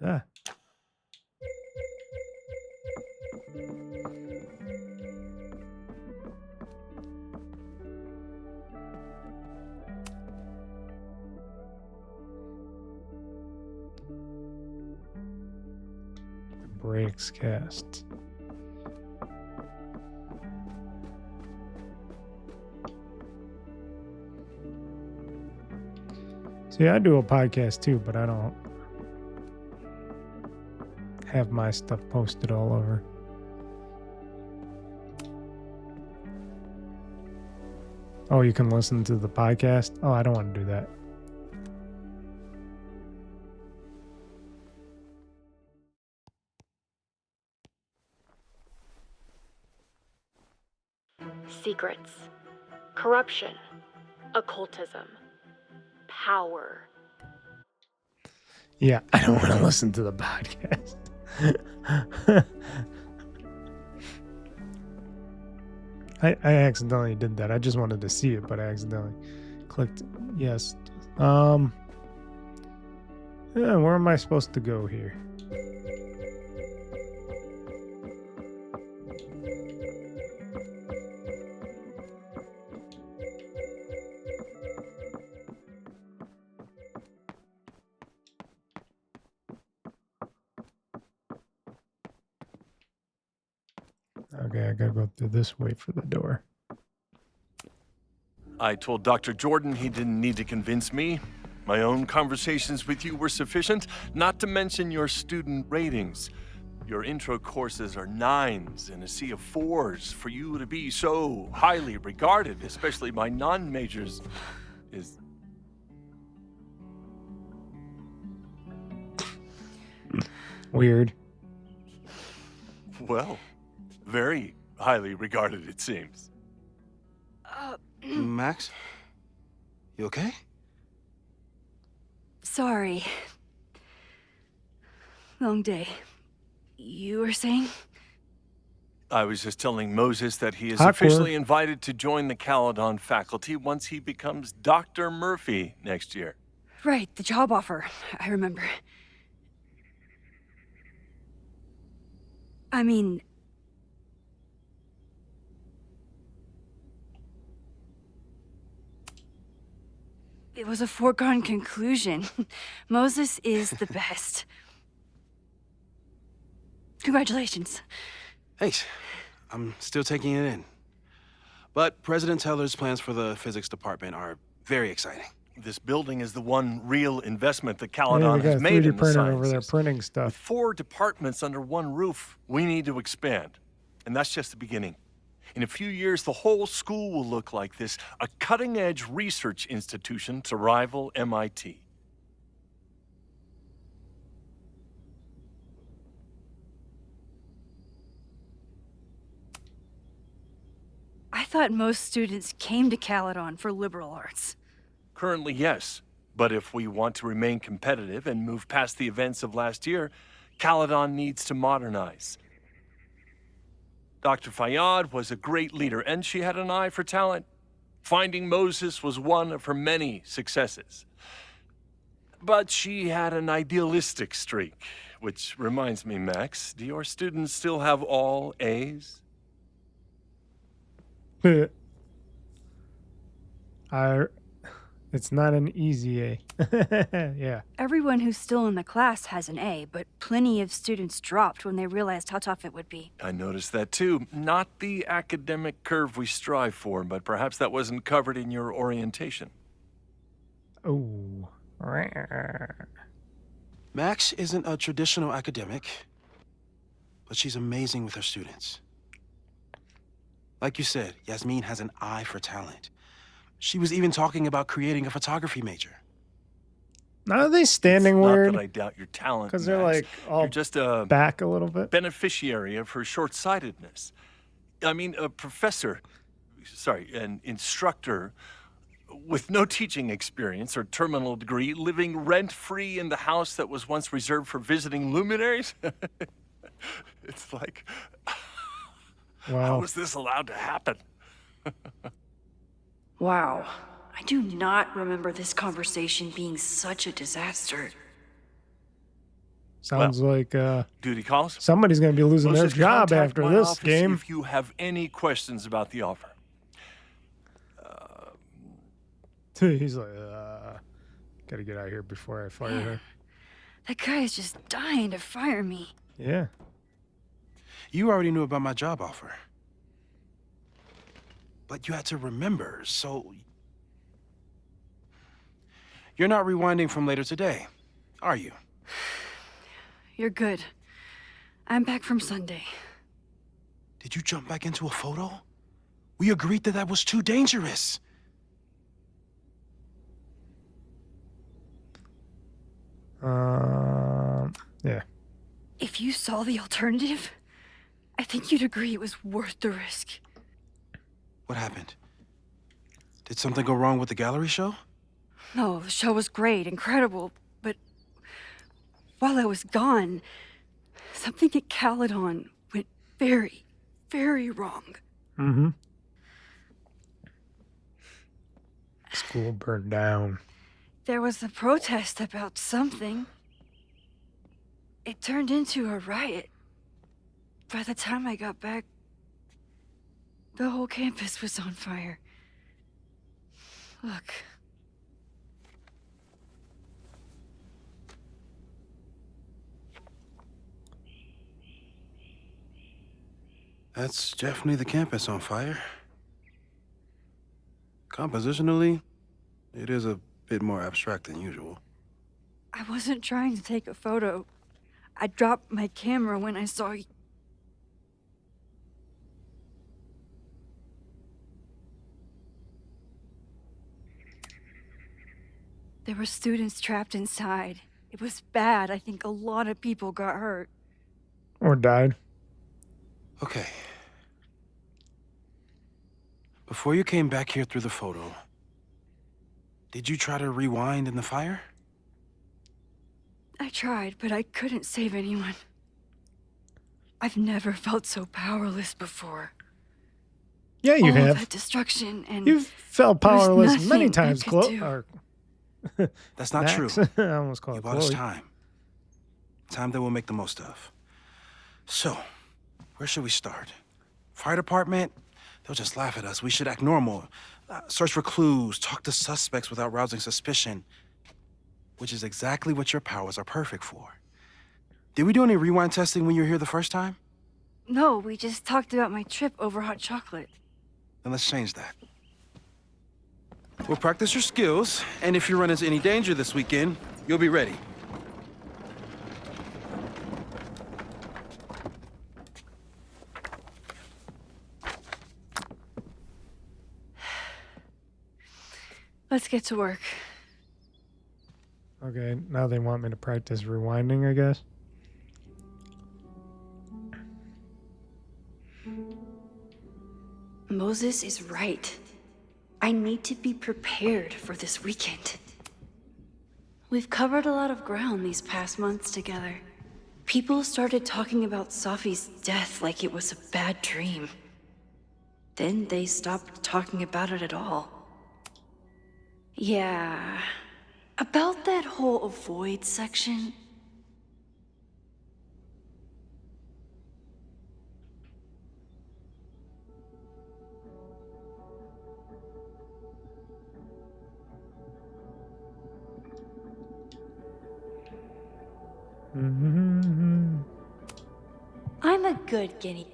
Ah. Brakes cast. See, I do a podcast too, but I don't have my stuff posted all over. Oh, you can listen to the podcast? Oh, I don't want to do that. Secrets, corruption, occultism, power. Yeah, I don't want to listen to the podcast. I accidentally did that. I just wanted to see it, but I accidentally clicked yes. Yeah, where am I supposed to go here? Okay, I gotta go through this way for the door. I told Dr. Jordan he didn't need to convince me. My own conversations with you were sufficient, not to mention your student ratings. Your intro courses are 9s in a sea of 4s. For you to be so highly regarded, especially by non-majors, is... Weird. Well, very highly regarded, it seems. Max? You okay? Sorry. Long day. You were saying? I was just telling Moses that he is Awkward. officially invited to join the Caledon faculty once he becomes Dr. Murphy next year. Right, the job offer. I remember. I mean... It was a foregone conclusion. Moses is the best. Congratulations. Thanks. I'm still taking it in. But President Teller's plans for the physics department are very exciting. This building is the one real investment that Yeah, Caledon we got a has made 3D in the printer sciences. over there printing With stuff. 4 departments under one roof, we need to expand. And that's just the beginning. In a few years, the whole school will look like this, a cutting-edge research institution to rival MIT. I thought most students came to Caledon for liberal arts. Currently, yes. But if we want to remain competitive and move past the events of last year, Caledon needs to modernize. Dr. Fayyad was a great leader, and she had an eye for talent. Finding Moses was one of her many successes. But she had an idealistic streak, which reminds me, Max, do your students still have all A's? It's not an easy A. Yeah. Everyone who's still in the class has an A, but plenty of students dropped when they realized how tough it would be. I noticed that too. Not the academic curve we strive for, but perhaps that wasn't covered in your orientation. Oh. Max isn't a traditional academic, but she's amazing with her students. Like you said, Yasmin has an eye for talent. She was even talking about creating a photography major. Now are they standing Not weird? that I doubt your talent, Because they're Max. like all You're just a back a little bit. beneficiary of her short-sightedness. I mean, a professor, an instructor with no teaching experience or terminal degree, living rent-free in the house that was once reserved for visiting luminaries? It's like, Wow. how is this allowed to happen? Wow. I do not remember this conversation being such a disaster. Sounds like Duty calls. somebody's going to be losing their Moses, job contact after my this office game. if you have any questions about the offer. He's like, gotta get out of here before I fire her. That guy is just dying to fire me. Yeah. You already knew about my job offer. But you had to remember, so... You're not rewinding from later today, are you? You're good. I'm back from Sunday. Did you jump back into a photo? We agreed that was too dangerous. Yeah. If you saw the alternative, I think you'd agree it was worth the risk. What happened? Did something go wrong with the gallery show? No, the show was great, incredible, but while I was gone, something at Caledon went very, very wrong. Mm-hmm. School burned down. There was a protest about something. It turned into a riot. By the time I got back, the whole campus was on fire. Look. That's definitely the campus on fire. Compositionally, it is a bit more abstract than usual. I wasn't trying to take a photo. I dropped my camera when I saw you. There were students trapped inside. It was bad. I think a lot of people got hurt. Or died. Okay. Before you came back here through the photo, did you try to rewind in the fire? I tried, but I couldn't save anyone. I've never felt so powerless before. Yeah, you All have. that destruction and You've felt there was powerless many nothing I times, could do. That's not Max? true. I almost called You it bought us Chloe. time. Time that we'll make the most of. So, where should we start? Fire department? They'll just laugh at us. We should act normal. Search for clues, talk to suspects without rousing suspicion. Which is exactly what your powers are perfect for. Did we do any rewind testing when you were here the first time? No, we just talked about my trip over hot chocolate. Then let's change that. We'll practice your skills, and if you run into any danger this weekend, you'll be ready. Let's get to work. Okay, now they want me to practice rewinding, I guess. Moses is right. I need to be prepared for this weekend. We've covered a lot of ground these past months together. People started talking about Sophie's death like it was a bad dream. Then they stopped talking about it at all. Yeah, about that whole avoid section. I'm a good guinea.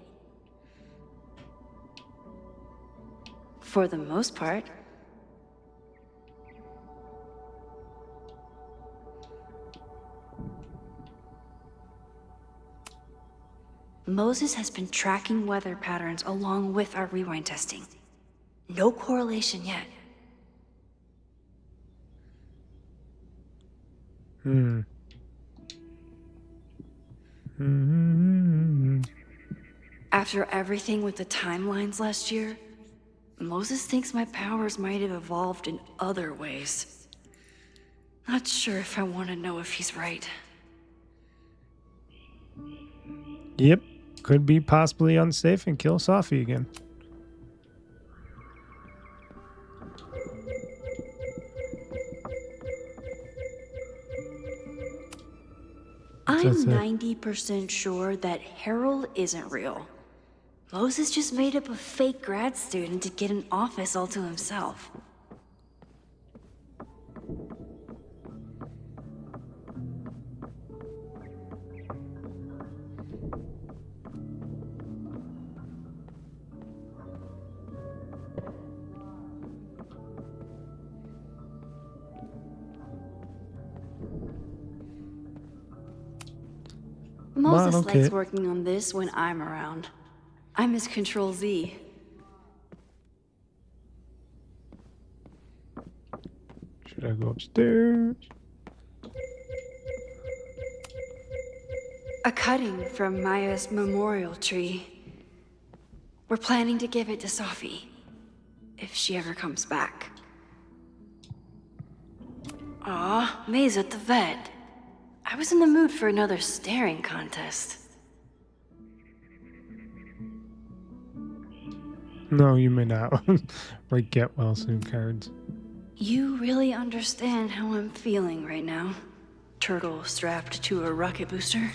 For the most part. Moses has been tracking weather patterns along with our rewind testing. No correlation yet. After everything with the timelines last year, Moses thinks my powers might have evolved in other ways. Not sure if I want to know if he's right. Yep, could be possibly unsafe and kill Sophie again. I'm 90% sure that Harold isn't real. Moses just made up a fake grad student to get an office all to himself. Moses likes working on this when I'm around. I'm his Control-Z. Should I go upstairs? A cutting from Maya's memorial tree. We're planning to give it to Sophie, if she ever comes back. Aw, May's at the vet. I was in the mood for another staring contest. No, you may not. Right, get well soon cards. You really understand how I'm feeling right now. Turtle strapped to a rocket booster.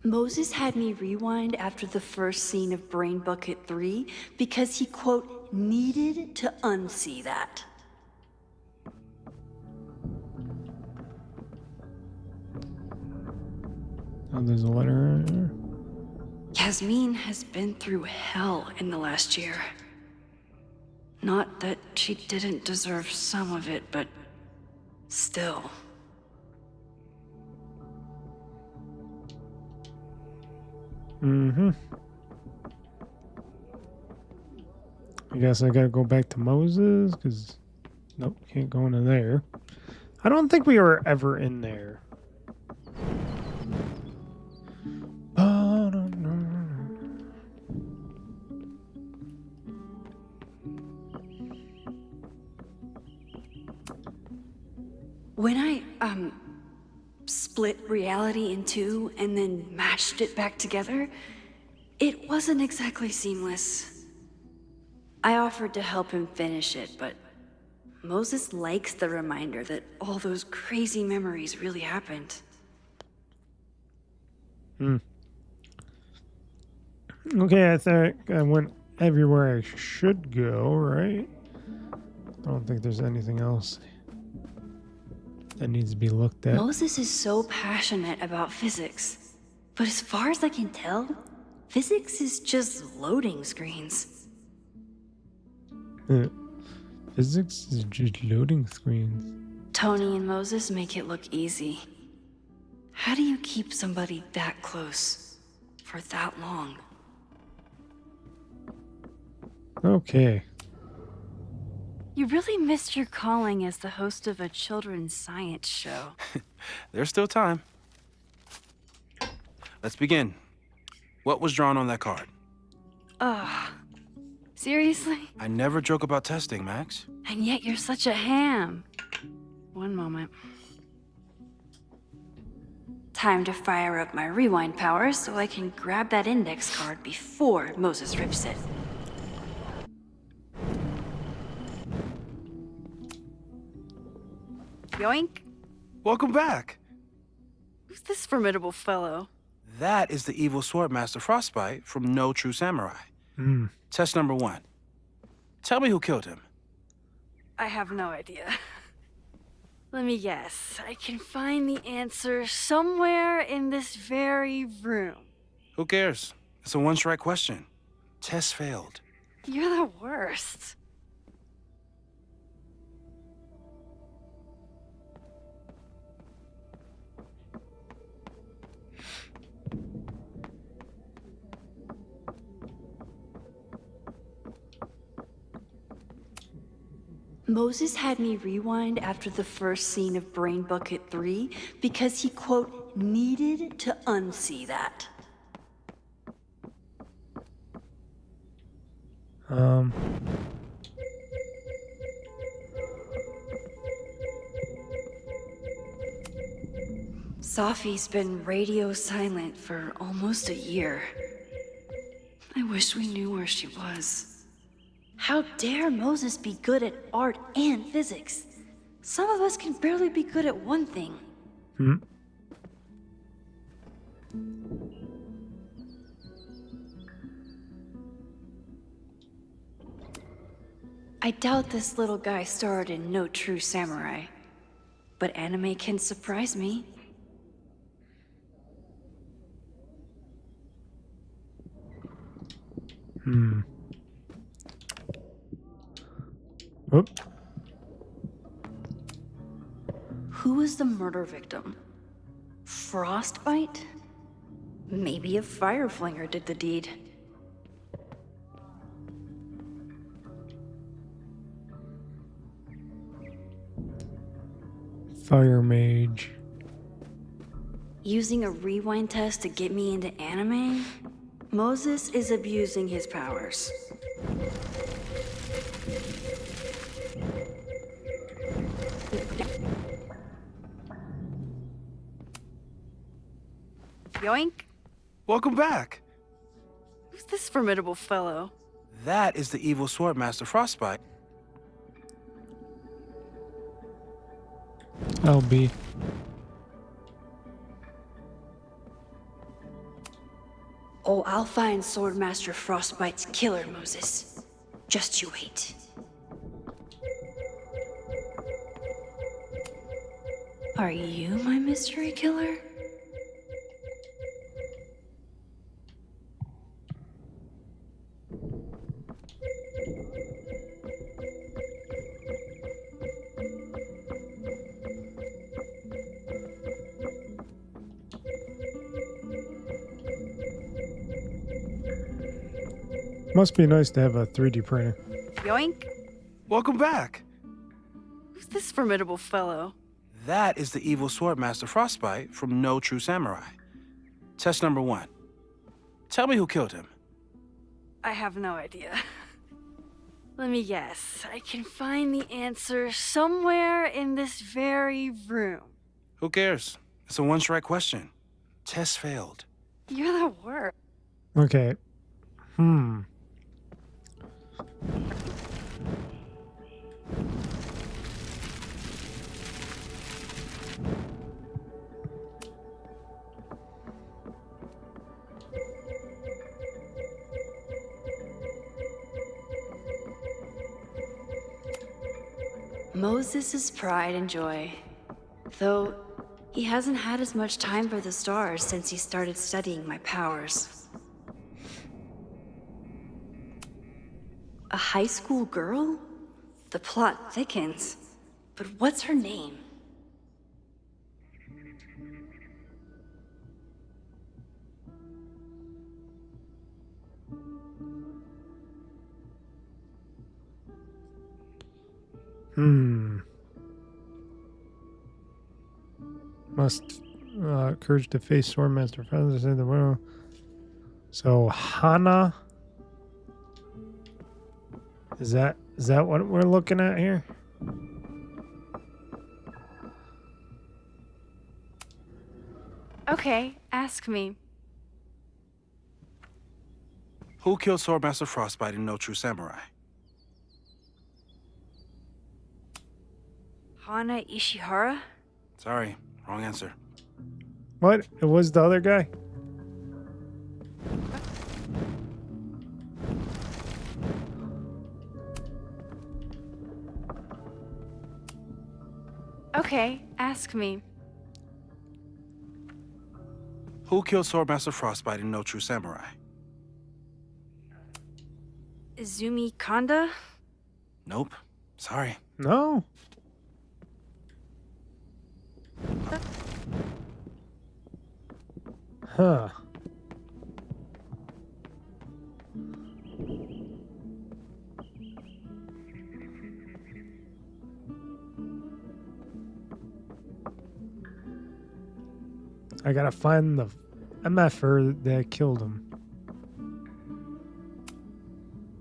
Moses had me rewind after the first scene of Brain Bucket 3 because he, quote, needed to unsee that. Oh, there's a letter here. Yasmin has been through hell in the last year. Not that she didn't deserve some of it, but still. I guess I gotta go back to Moses, because nope, can't go into there. I don't think we were ever in there. When I, split reality in two and then mashed it back together, it wasn't exactly seamless. I offered to help him finish it, but Moses likes the reminder that all those crazy memories really happened. Okay, I think I went everywhere I should go, right? I don't think there's anything else that needs to be looked at. Moses is so passionate about physics, but as far as I can tell, physics is just loading screens. Physics is just loading screens. Tony and Moses make it look easy. How do you keep somebody that close for that long? Okay. You really missed your calling as the host of a children's science show. There's still time. Let's begin. What was drawn on that card? Ugh. Seriously? I never joke about testing, Max. And yet you're such a ham. One moment. Time to fire up my rewind powers so I can grab that index card before Moses rips it. Yoink. Welcome back. Who's this formidable fellow? That is the evil Swordmaster Frostbite from No True Samurai. Test number 1. Tell me who killed him. I have no idea. Let me guess. I can find the answer somewhere in this very room. Who cares? It's a one-strike question. Test failed. You're the worst. Moses had me rewind after the first scene of Brain Bucket 3 because he, quote, needed to unsee that. Safi's been radio silent for almost a year. I wish we knew where she was. How dare Moses be good at art and physics? Some of us can barely be good at one thing. I doubt this little guy starred in No True Samurai, but anime can surprise me. Oop. Who was the murder victim? Frostbite? Maybe a fire flinger did the deed. Fire mage. Using a rewind test to get me into anime? Moses is abusing his powers. Yoink. Welcome back. Who's this formidable fellow? That is the evil Swordmaster Frostbite. LB. Oh, I'll find Swordmaster Frostbite's killer, Moses. Just you wait. Are you my mystery killer? Must be nice to have a 3D printer. Yoink. Welcome back. Who's this formidable fellow? That is the evil Swordmaster Frostbite from No True Samurai. Test number 1. Tell me who killed him. I have no idea. Let me guess. I can find the answer somewhere in this very room. Who cares? It's a one-strike question. Test failed. You're the worst. Okay. Moses' pride and joy. Though he hasn't had as much time for the stars since he started studying my powers. A high school girl? The plot thickens. But what's her name? Must courage to face Swordmaster friends in the world. So Hana. Is that what we're looking at here? Okay, ask me. Who killed Swordmaster Frostbite in No True Samurai? Hana Ishihara? Sorry, wrong answer. What? It was the other guy? Okay, ask me. Who killed Swordmaster Frostbite in No True Samurai? Izumi Kanda? Nope. Sorry. No. Huh. I gotta find the MFer that killed him.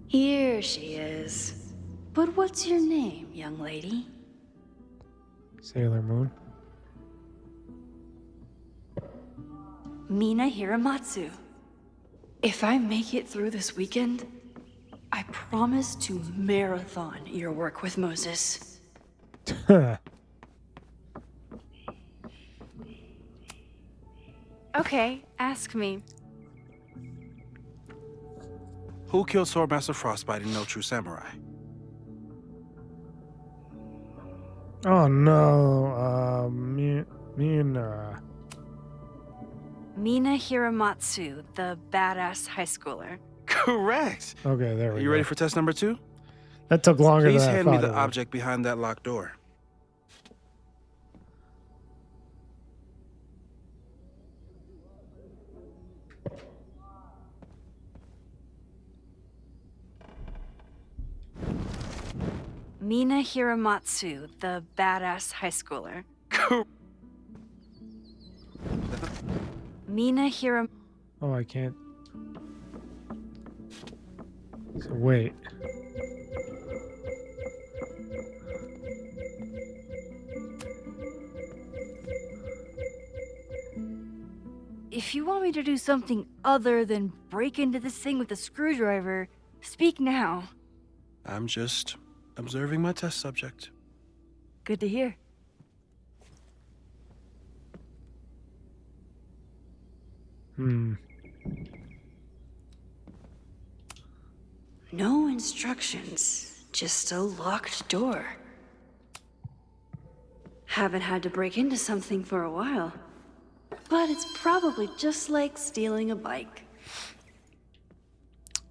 Here she is. But what's your name, young lady? Sailor Moon. Mina Hiramatsu. If I make it through this weekend, I promise to marathon your work with Moses. Okay, ask me. Who killed Swordmaster Frostbite in No True Samurai? Oh no, Mina. Mina Hiramatsu, the badass high schooler. Correct. Okay, there we go. You ready for test number 2? That took longer Please than I hand me thought the it would. object behind that locked door. Mina Hiramatsu, the badass high schooler. Mina Hiram... Oh, I can't. So wait. If you want me to do something other than break into this thing with a screwdriver, speak now. I'm just observing my test subject. Good to hear. No instructions, just a locked door. Haven't had to break into something for a while. But it's probably just like stealing a bike.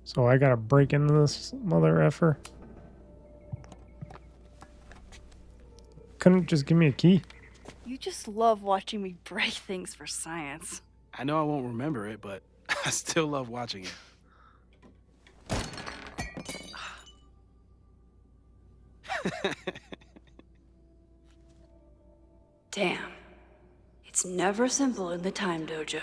So I gotta break into this mother effer. Couldn't just give me a key. You just love watching me break things for science. I know I won't remember it, but I still love watching it. Damn. It's never simple in the time dojo.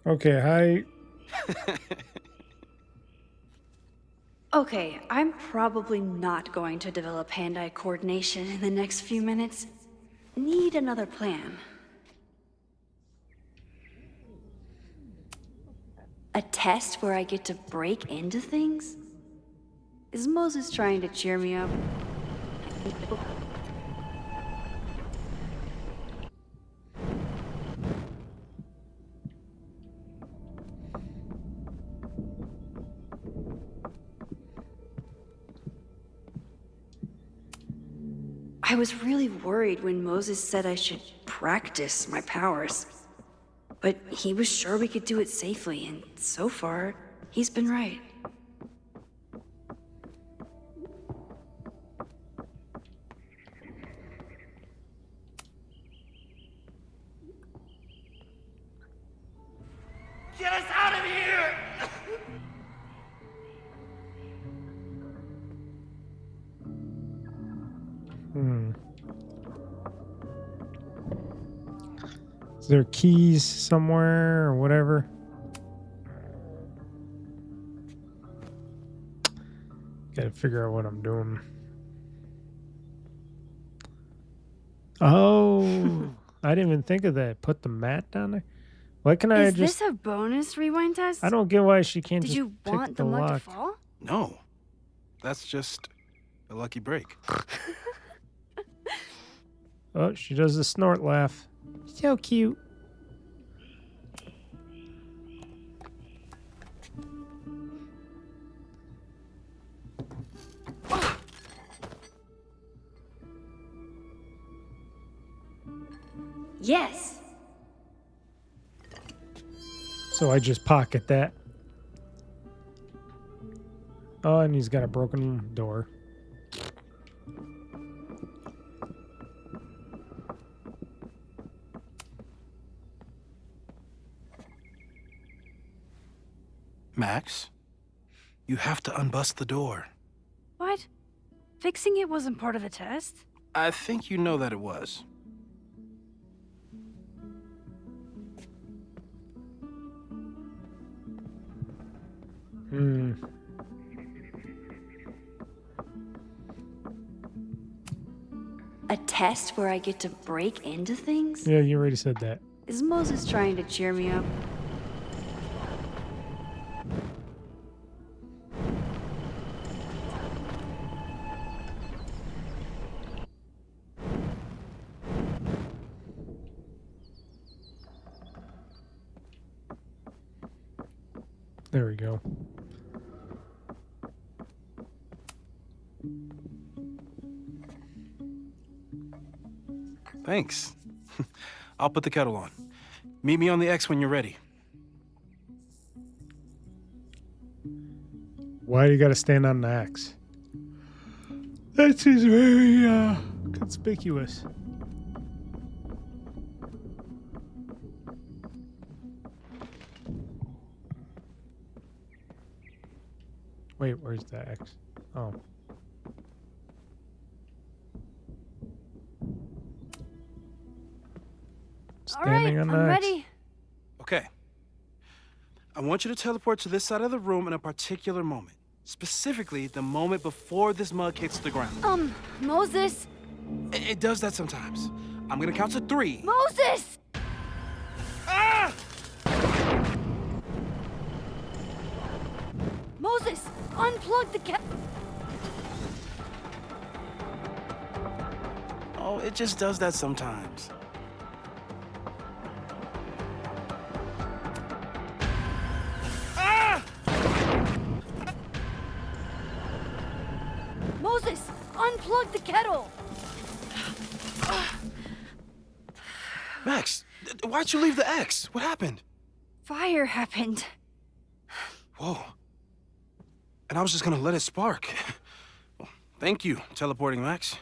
Okay, hi. Okay, I'm probably not going to develop hand-eye coordination in the next few minutes. Need another plan. A test where I get to break into things? Is Moses trying to cheer me up? I was really worried when Moses said I should practice my powers. But he was sure we could do it safely, and so far, he's been right. Get us out of here! Is there keys somewhere or whatever? Gotta figure out what I'm doing. Oh, I didn't even think of that. Put the mat down there. Why can I Is just... this a bonus rewind test? I don't get why she can't Did just you pick want the mug lock. to fall? No. That's just a lucky break. Oh, she does the snort laugh. So cute. Yes. So I just pocket that. Oh, and he's got a broken door. Max, you have to unbust the door. What? Fixing it wasn't part of the test? I think you know that it was. A test where I get to break into things? Yeah, you already said that. Is Moses trying to cheer me up? There we go. Thanks. I'll put the kettle on. Meet me on the X when you're ready. Why do you gotta stand on the X? That seems very conspicuous. Wait, where's the X? Oh. Standing on the I'm X. ready. Okay. I want you to teleport to this side of the room in a particular moment. Specifically, the moment before this mug hits the ground. Moses! It does that sometimes. I'm gonna count to 3. Moses! Ah! Moses! Unplug the Oh, it just does that sometimes. Moses! Unplug the kettle! Max, why'd you leave the X? What happened? Fire happened. Whoa. And I was just gonna let it spark. Well, thank you, teleporting Max.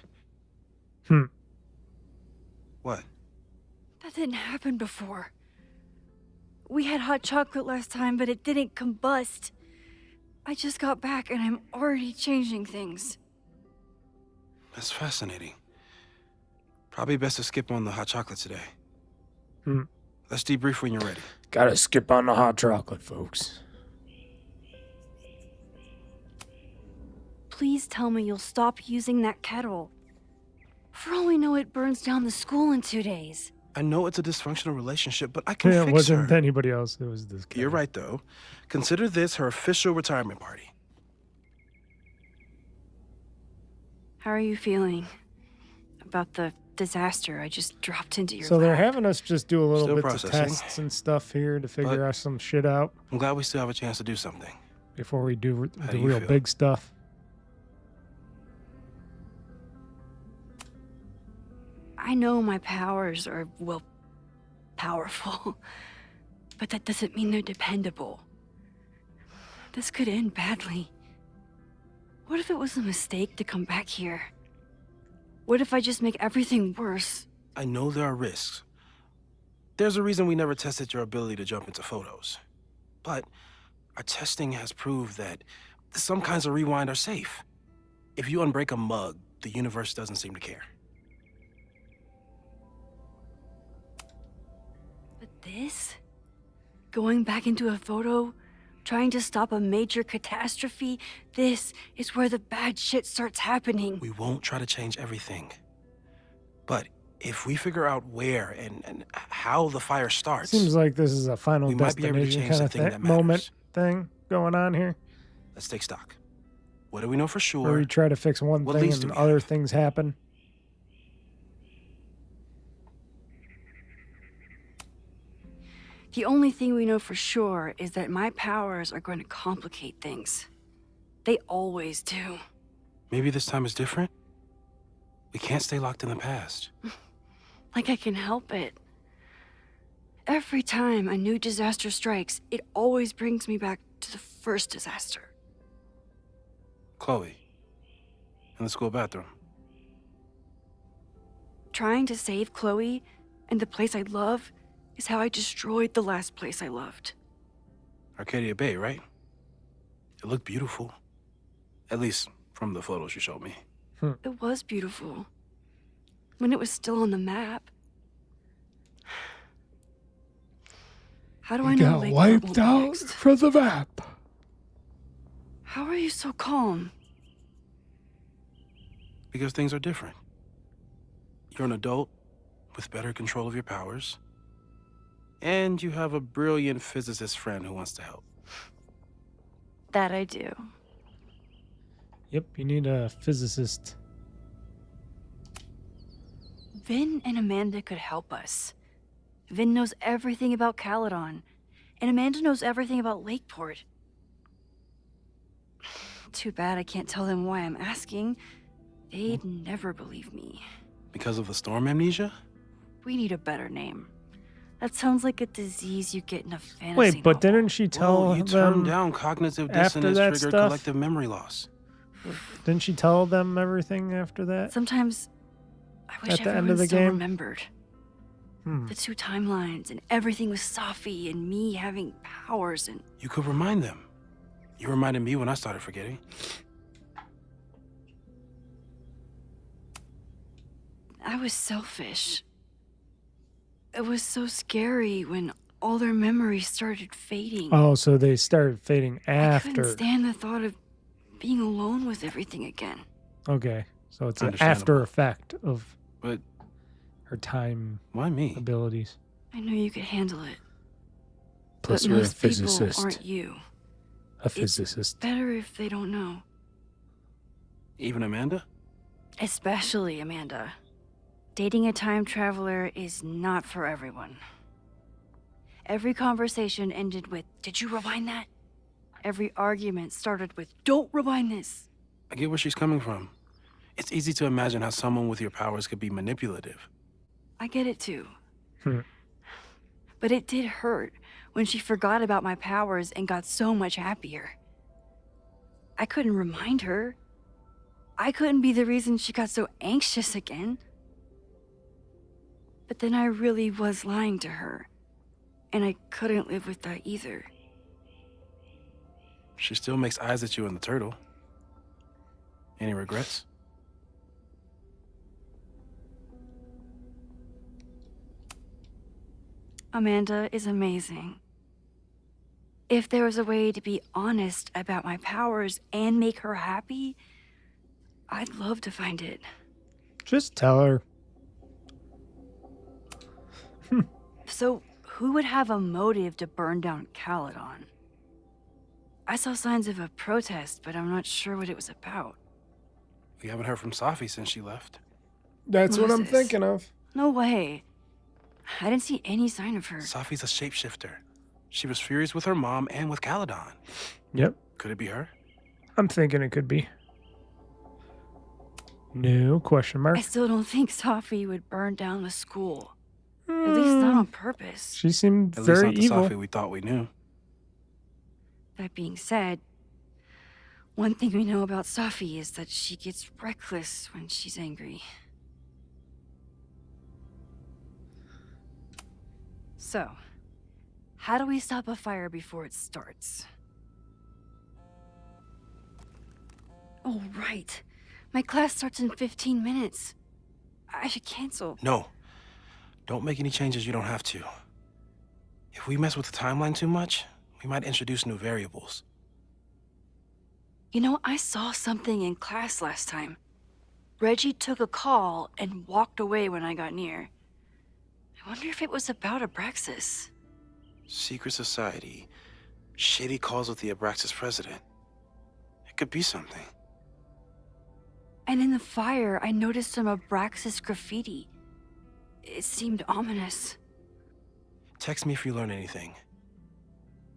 What? That didn't happen before. We had hot chocolate last time, but it didn't combust. I just got back and I'm already changing things. That's fascinating. Probably best to skip on the hot chocolate today. Let's debrief when you're ready. Gotta skip on the hot chocolate, folks. please tell me you'll stop using that kettle. For all we know, it burns down the school in 2 days. I know it's a dysfunctional relationship, but I can Yeah, it fix wasn't her. anybody else. It was this kid. You're right, though. Consider this her official retirement party. How are you feeling about the disaster I just dropped into your So they're lap? having us just do a little Still bit of processing. tests and stuff here to figure But- out some shit out I'm glad we still have a chance to do something. before we do How the do you real feel? big stuff. I know my powers are, well, powerful, but that doesn't mean they're dependable. This could end badly. What if it was a mistake to come back here? What if I just make everything worse? I know there are risks. There's a reason we never tested your ability to jump into photos. But our testing has proved that some kinds of rewind are safe. If you unbreak a mug, the universe doesn't seem to care. But this? Going back into a photo? Trying to stop a major catastrophe? This is where the bad shit starts happening. We won't try to change everything. But if we figure out where and how the fire starts, Seems like this is a Final we might be able to Destination change kind the of thing that moment matters. thing going on here, Let's take stock. What do we know for where sure? we try to fix one What thing leads do and we other have? things happen. The only thing we know for sure is that my powers are going to complicate things. They always do. Maybe this time is different? We can't stay locked in the past. Like I can help it. Every time a new disaster strikes, it always brings me back to the first disaster. Chloe, in the school bathroom. Trying to save Chloe and the place I love is how I destroyed the last place I loved. Arcadia Bay, right? It looked beautiful. At least from the photos you showed me. It was beautiful. When it was still on the map. How do I know Got Lakeport wiped won't be out next? from the map. How are you so calm? Because things are different. You're an adult with better control of your powers. And you have a brilliant physicist friend who wants to help. That I do. Yep, you need a physicist. Vin and Amanda could help us. Vin knows everything about Caledon, and Amanda knows everything about Lakeport. Too bad I can't tell them why I'm asking. They'd never believe me. Because of the storm amnesia? We need a better name. That sounds like a disease you get in a fantasy Wait, but novel. didn't she tell Whoa, you them turned down cognitive after dissonance that triggered stuff? collective memory loss. Didn't she tell them everything after that? Sometimes I wish At the end everyone of the still game? remembered. The two timelines and everything with Safi and me having powers and... You could remind them. You reminded me when I started forgetting. I was selfish. It was so scary when all their memories started fading. Oh, so they started fading I after. couldn't stand the thought of being alone with everything again. Okay, so it's an Understandable. after effect of But her time why me? abilities. I knew you could handle it. Plus, but you're a most people physicist. aren't you. A physicist. Better if they don't know. Even Amanda? Especially Amanda. Dating a time traveler is not for everyone. Every conversation ended with, "Did you rewind that?" Every argument started with, "Don't rewind this." I get where she's coming from. It's easy to imagine how someone with your powers could be manipulative. I get it too. Hmm. But it did hurt when she forgot about my powers and got so much happier. I couldn't remind her. I couldn't be the reason she got so anxious again. But then I really was lying to her. And I couldn't live with that either. She still makes eyes at you and the turtle. Any regrets? Amanda is amazing. If there was a way to be honest about my powers and make her happy, I'd love to find it. Just tell her. So, who would have a motive to burn down Caledon? I saw signs of a protest, but I'm not sure what it was about. We haven't heard from Safi since she left. That's what I'm Moses. thinking of. No way. I didn't see any sign of her. Safi's a shapeshifter. She was furious with her mom and with Caledon. Yep. Could it be her? I'm thinking it could be. No question mark. I still don't think Safi would burn down the school. At least not on purpose. She seemed At very least not the evil. Safi we thought we knew. That being said, one thing we know about Safi is that she gets reckless when she's angry. So, how do we stop a fire before it starts? Oh, right. My class starts in 15 minutes. I should cancel. No. Don't make any changes you don't have to. If we mess with the timeline too much, we might introduce new variables. You know, I saw something in class last time. Reggie took a call and walked away when I got near. I wonder if it was about Abraxas. Secret society. Shady calls with the Abraxas president. It could be something. And in the fire, I noticed some Abraxas graffiti. It seemed ominous. Text me if you learn anything.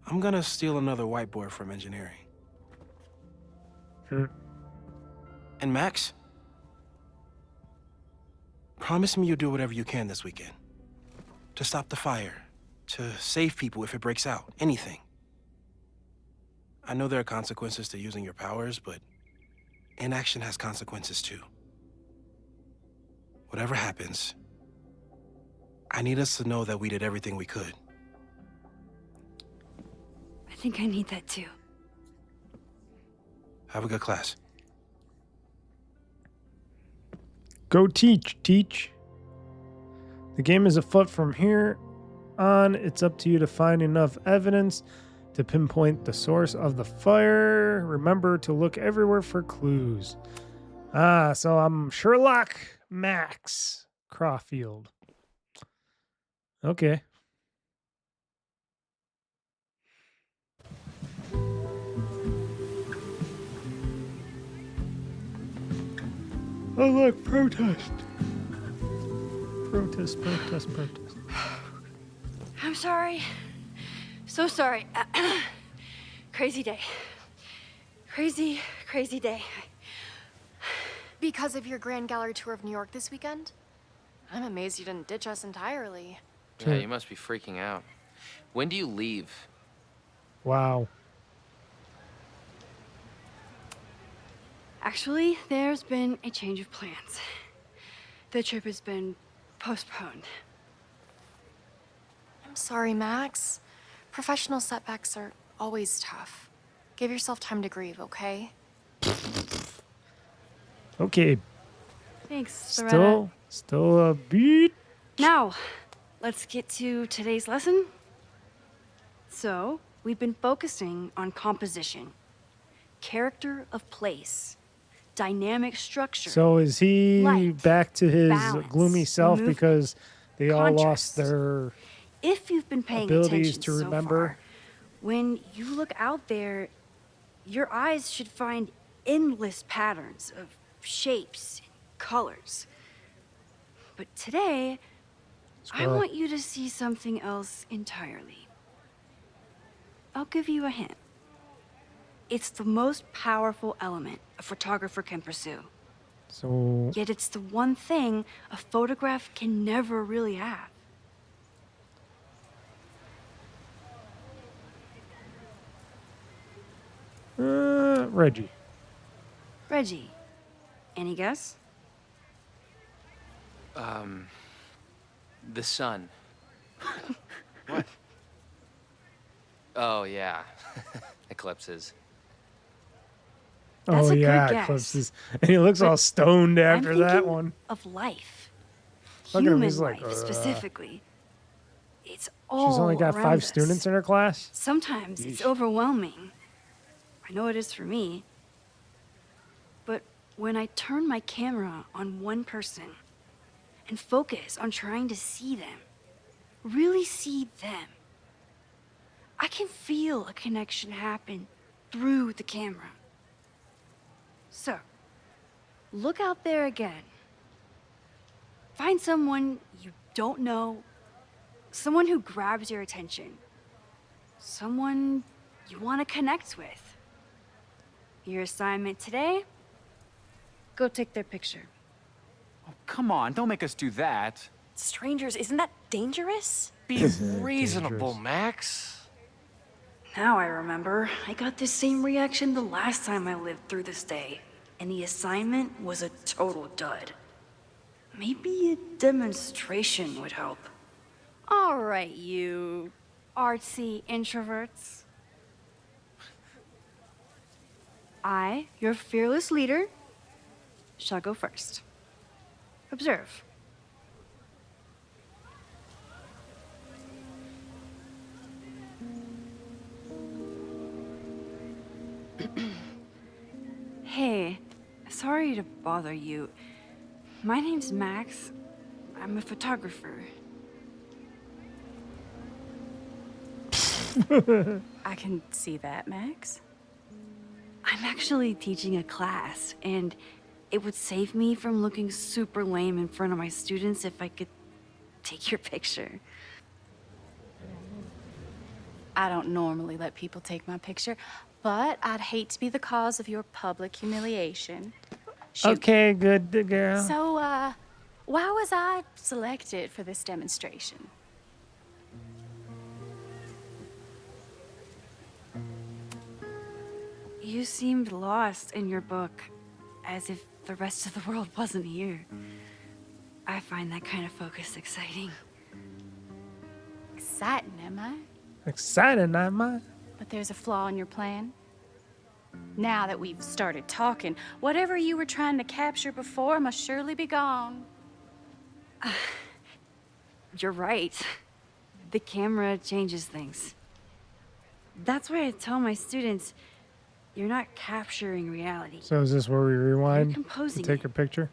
I'm gonna steal another whiteboard from engineering. And Max? Promise me you'll do whatever you can this weekend. To stop the fire. To save people if it breaks out. Anything. I know there are consequences to using your powers, but inaction has consequences too. Whatever happens, I need us to know that we did everything we could. I think I need that too. Have a good class. Go teach, teach. The game is afoot from here on. It's up to you to find enough evidence to pinpoint the source of the fire. Remember to look everywhere for clues. So I'm Sherlock Max Caulfield. Okay. Oh, look, protest. Protest, protest, protest. I'm sorry. So sorry. Crazy day. Crazy, crazy day. Because of your Grand Gallery tour of New York this weekend? I'm amazed you didn't ditch us entirely. Yeah, you must be freaking out. When do you leave? Wow. Actually, there's been a change of plans. The trip has been postponed. I'm sorry, Max. Professional setbacks are always tough. Give yourself time to grieve, okay? Okay. Thanks, Loretta. Still a beat. Now, let's get to today's lesson. So, we've been focusing on composition, character of place, dynamic structure. So is he light, back to his balance, gloomy self movement, because they all lost contrast. their If you've been paying abilities attention to so remember? far, when you look out there, your eyes should find endless patterns of shapes and colors. But today, I Squirrel. want you to see something else entirely. I'll give you a hint. It's the most powerful element a photographer can pursue. So Yet it's the one thing a photograph can never really have. Reggie. Reggie, any guess? The sun. What? Oh, yeah. Eclipses. That's Oh a yeah, good guess. Eclipses. And he looks all stoned I'm after that thinking one. Of life. Look at him, Human he's like, life, "Ugh." specifically. It's all She's only got around 5 us. students in her class. Sometimes it's Yeesh. overwhelming. I know it is for me. But when I turn my camera on one person and focus on trying to see them, really see them, I can feel a connection happen through the camera. So, look out there again. Find someone you don't know, someone who grabs your attention, someone you want to connect with. Your assignment today? Go take their picture. Oh, come on, don't make us do that. Strangers, isn't that dangerous? Be reasonable, Max. Now I remember, I got the same reaction the last time I lived through this day, and the assignment was a total dud. Maybe a demonstration would help. All right, you artsy introverts. I, your fearless leader, shall go first. Observe. Hey, sorry to bother you. My name's Max. I'm a photographer. I can see that, Max. I'm actually teaching a class, and it would save me from looking super lame in front of my students if I could take your picture. I don't normally let people take my picture, but I'd hate to be the cause of your public humiliation. Shoot. Okay, good girl. So, why was I selected for this demonstration? You seemed lost in your book, as if the rest of the world wasn't here. I find that kind of focus exciting. Exciting, am I? Exciting, am I? But there's a flaw in your plan. Now that we've started talking, whatever you were trying to capture before must surely be gone. You're right. The camera changes things. That's why I tell my students, you're not capturing reality. So is this where we rewind to composing take a picture?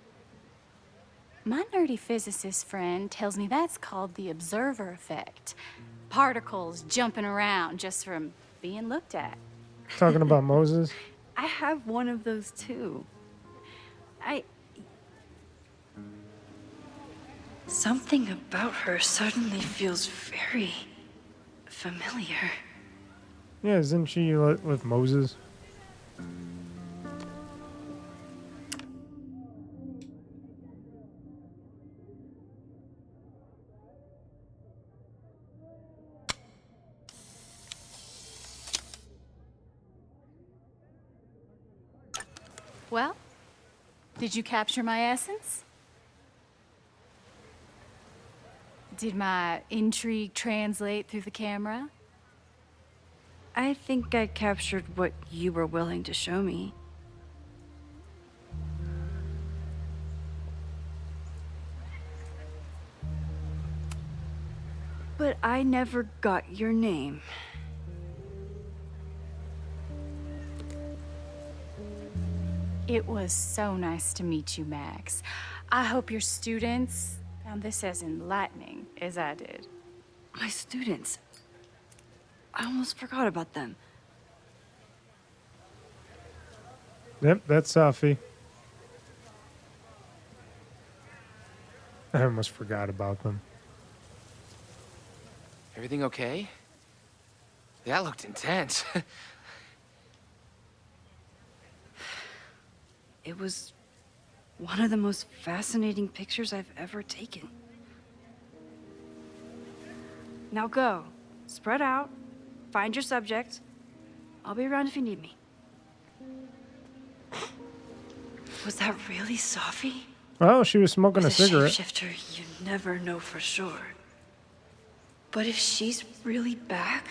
My nerdy physicist friend tells me that's called the observer effect. Particles jumping around just from being looked at. Talking about Moses? I have one of those too. Something about her suddenly feels very familiar. Yeah, isn't she with Moses? Well, did you capture my essence? Did my intrigue translate through the camera? I think I captured what you were willing to show me. But I never got your name. It was so nice to meet you, Max. I hope your students found this as enlightening as I did. My students. I almost forgot about them. Yep, that's Safi. I almost forgot about them. Everything okay? That looked intense. It was one of the most fascinating pictures I've ever taken. Now go. Spread out. Find your subject. I'll be around if you need me. Was that really Safi? Oh, she was smoking a cigarette. Shapeshifter, you never know for sure. But if she's really back,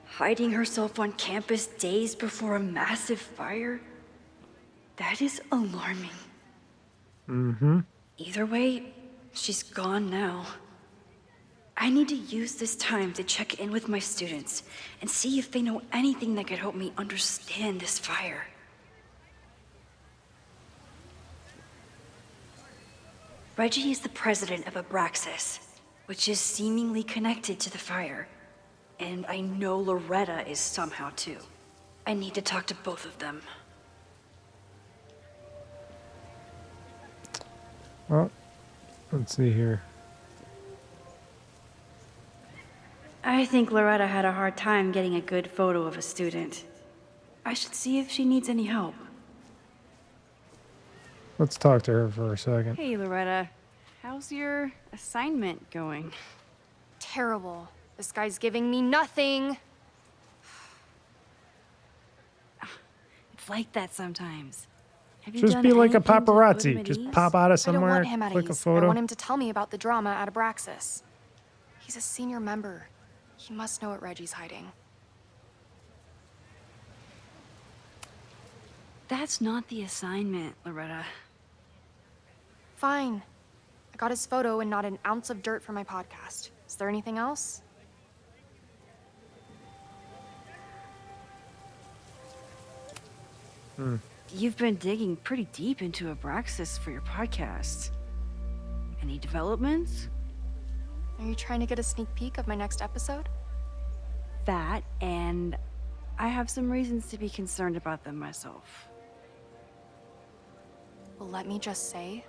hiding herself on campus days before a massive fire, that is alarming. Mm-hmm. Either way, she's gone now. I need to use this time to check in with my students and see if they know anything that could help me understand this fire. Reggie is the president of Abraxas, which is seemingly connected to the fire. And I know Loretta is somehow too. I need to talk to both of them. Well, let's see here. I think Loretta had a hard time getting a good photo of a student. I should see if she needs any help. Let's talk to her for a second. Hey, Loretta. How's your assignment going? Terrible. This guy's giving me nothing. It's like that sometimes. Have you Just done be like a anything to put him paparazzi. at Just ease? pop out of I don't somewhere, want him at click a ease. I photo. want him to tell me about the drama at Abraxas. He's a senior member. He must know what Reggie's hiding. That's not the assignment, Loretta. Fine. I got his photo and not an ounce of dirt for my podcast. Is there anything else? You've been digging pretty deep into Abraxas for your podcast. Any developments? Are you trying to get a sneak peek of my next episode? That, and I have some reasons to be concerned about them myself. Well, let me just say,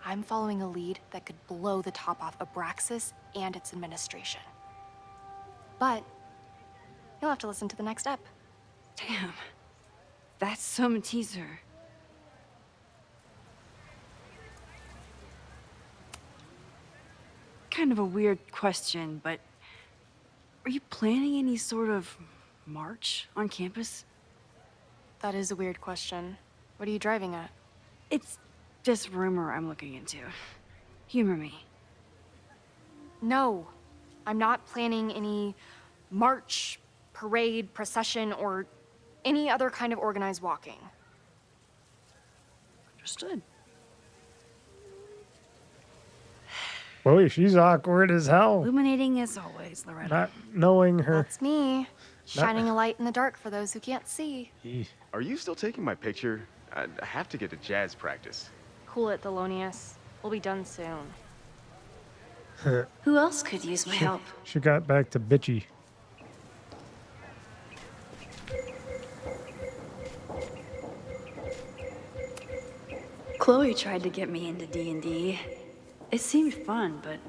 I'm following a lead that could blow the top off Abraxas and its administration. But you'll have to listen to the next ep. Damn. That's some teaser. Kind of a weird question, but are you planning any sort of march on campus? That is a weird question. What are you driving at? It's just rumor I'm looking into. Humor me. No, I'm not planning any march, parade, procession, or any other kind of organized walking. Understood. Boy, she's awkward as hell. Illuminating as always, Loretta. Not knowing her. That's me, shining a light in the dark for those who can't see. Are you still taking my picture? I have to get to jazz practice. Cool it, Thelonious. We'll be done soon. Who else could use my help? She got back to bitchy. Chloe tried to get me into D&D. It seemed fun, but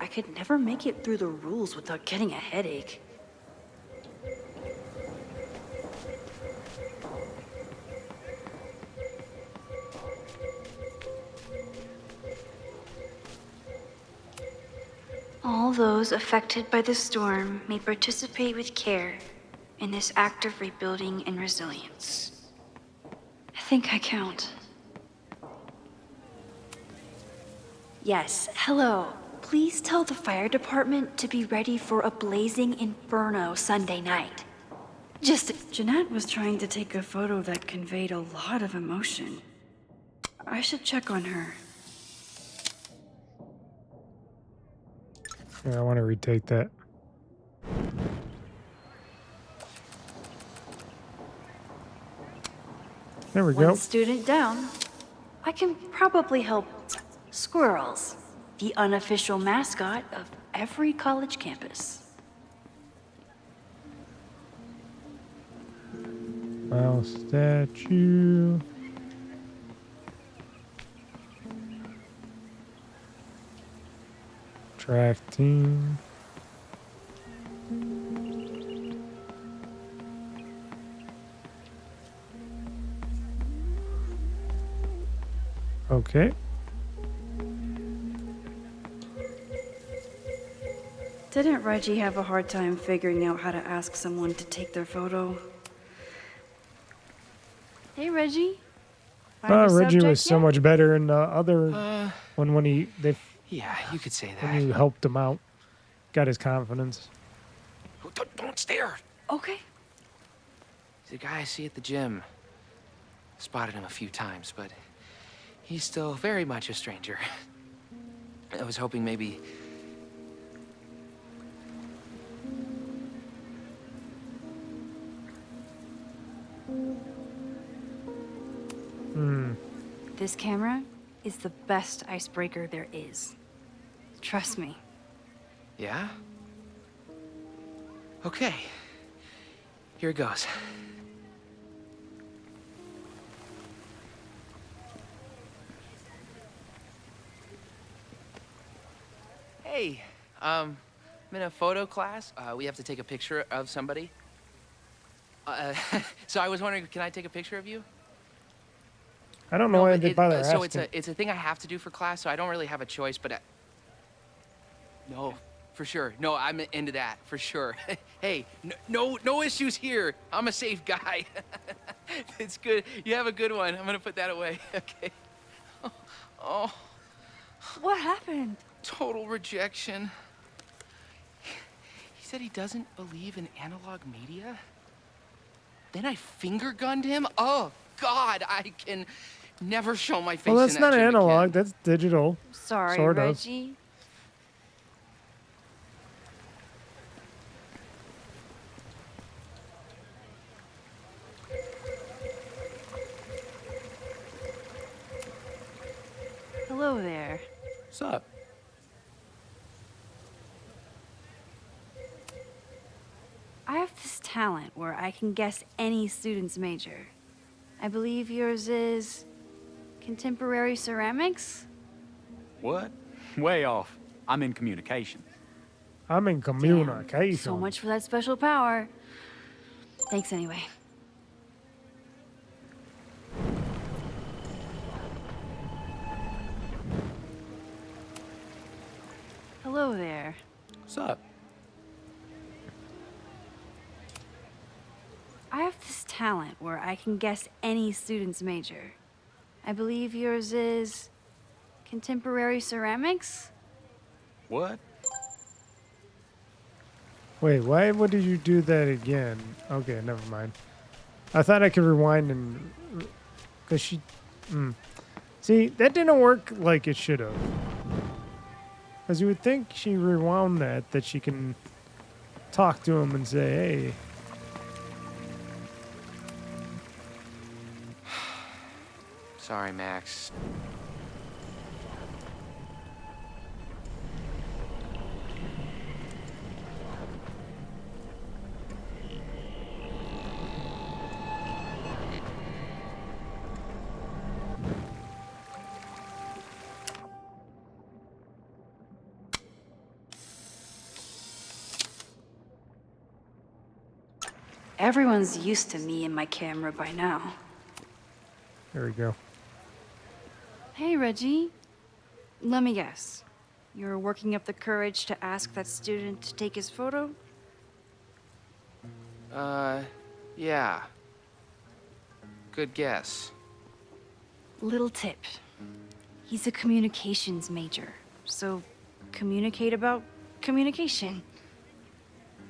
I could never make it through the rules without getting a headache. All those affected by the storm may participate with care in this act of rebuilding and resilience. I think I count. Yes, hello. Please tell the fire department to be ready for a blazing inferno Sunday night. Jeanette was trying to take a photo that conveyed a lot of emotion. I should check on her. Yeah, I want to retake that. There we go. One student down. I can probably help squirrels, the unofficial mascot of every college campus. Mouse statue. Track team. Okay. Didn't Reggie have a hard time figuring out how to ask someone to take their photo? Hey, Reggie. Reggie was so much better in the other one when Yeah, you could say that. when you helped him out, got his confidence. Don't stare. Okay. He's a guy I see at the gym. Spotted him a few times, but he's still very much a stranger. I was hoping maybe... This camera, is the best icebreaker there is. Trust me. Yeah? Okay. Here it goes. Hey, I'm in a photo class. We have to take a picture of somebody. So I was wondering, can I take a picture of you? I don't know why they bother So asking. it's a thing I have to do for class, so I don't really have a choice, but no, for sure. No, I'm into that, for sure. Hey, no issues here. I'm a safe guy. It's good. You have a good one. I'm gonna put that away. Okay. Oh. What happened? Total rejection. He said he doesn't believe in analog media. Then I finger gunned him. Oh God, I can never show my face. Well, that's in that not gym analog. again. That's digital. Sorry, sort of. Reggie. Hello there. What's up? I have this talent where I can guess any student's major. I believe yours is contemporary ceramics? What? Way off. I'm in communication. I'm in communication. So much for that special power. Thanks anyway. Hello there. What's up? I have this talent where I can guess any student's major. I believe yours is contemporary ceramics? What? Wait, why would you do that again? Okay, never mind. I thought I could rewind and... Because she... See, that didn't work like it should have. Because you would think she rewound that she can talk to him and say, hey... Sorry, Max. Everyone's used to me and my camera by now. There we go. Hey, Reggie. Let me guess. You're working up the courage to ask that student to take his photo? Yeah. Good guess. Little tip. He's a communications major, so communicate about communication.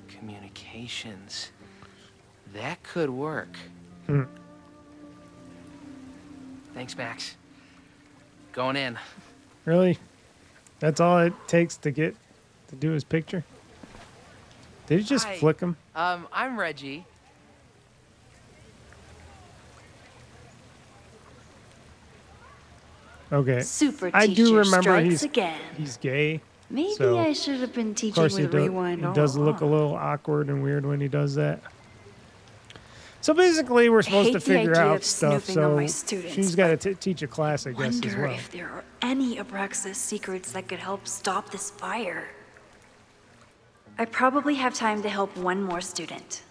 Communications. That could work. Thanks, Max. Going in. Really? That's all it takes to do his picture? Did he just Hi. flick him? I'm Reggie. Okay. Super I do teacher remember strikes again. he's gay. Maybe so I should have been of teaching course with Rewind he all does look a along. little awkward and weird when he does that. So basically, we're supposed to hate the figure idea out of stuff. snooping on So my students, she's got to teach a class, I guess, as Wonder well. if there are any Abraxas secrets that could help stop this fire. I probably have time to help one more student.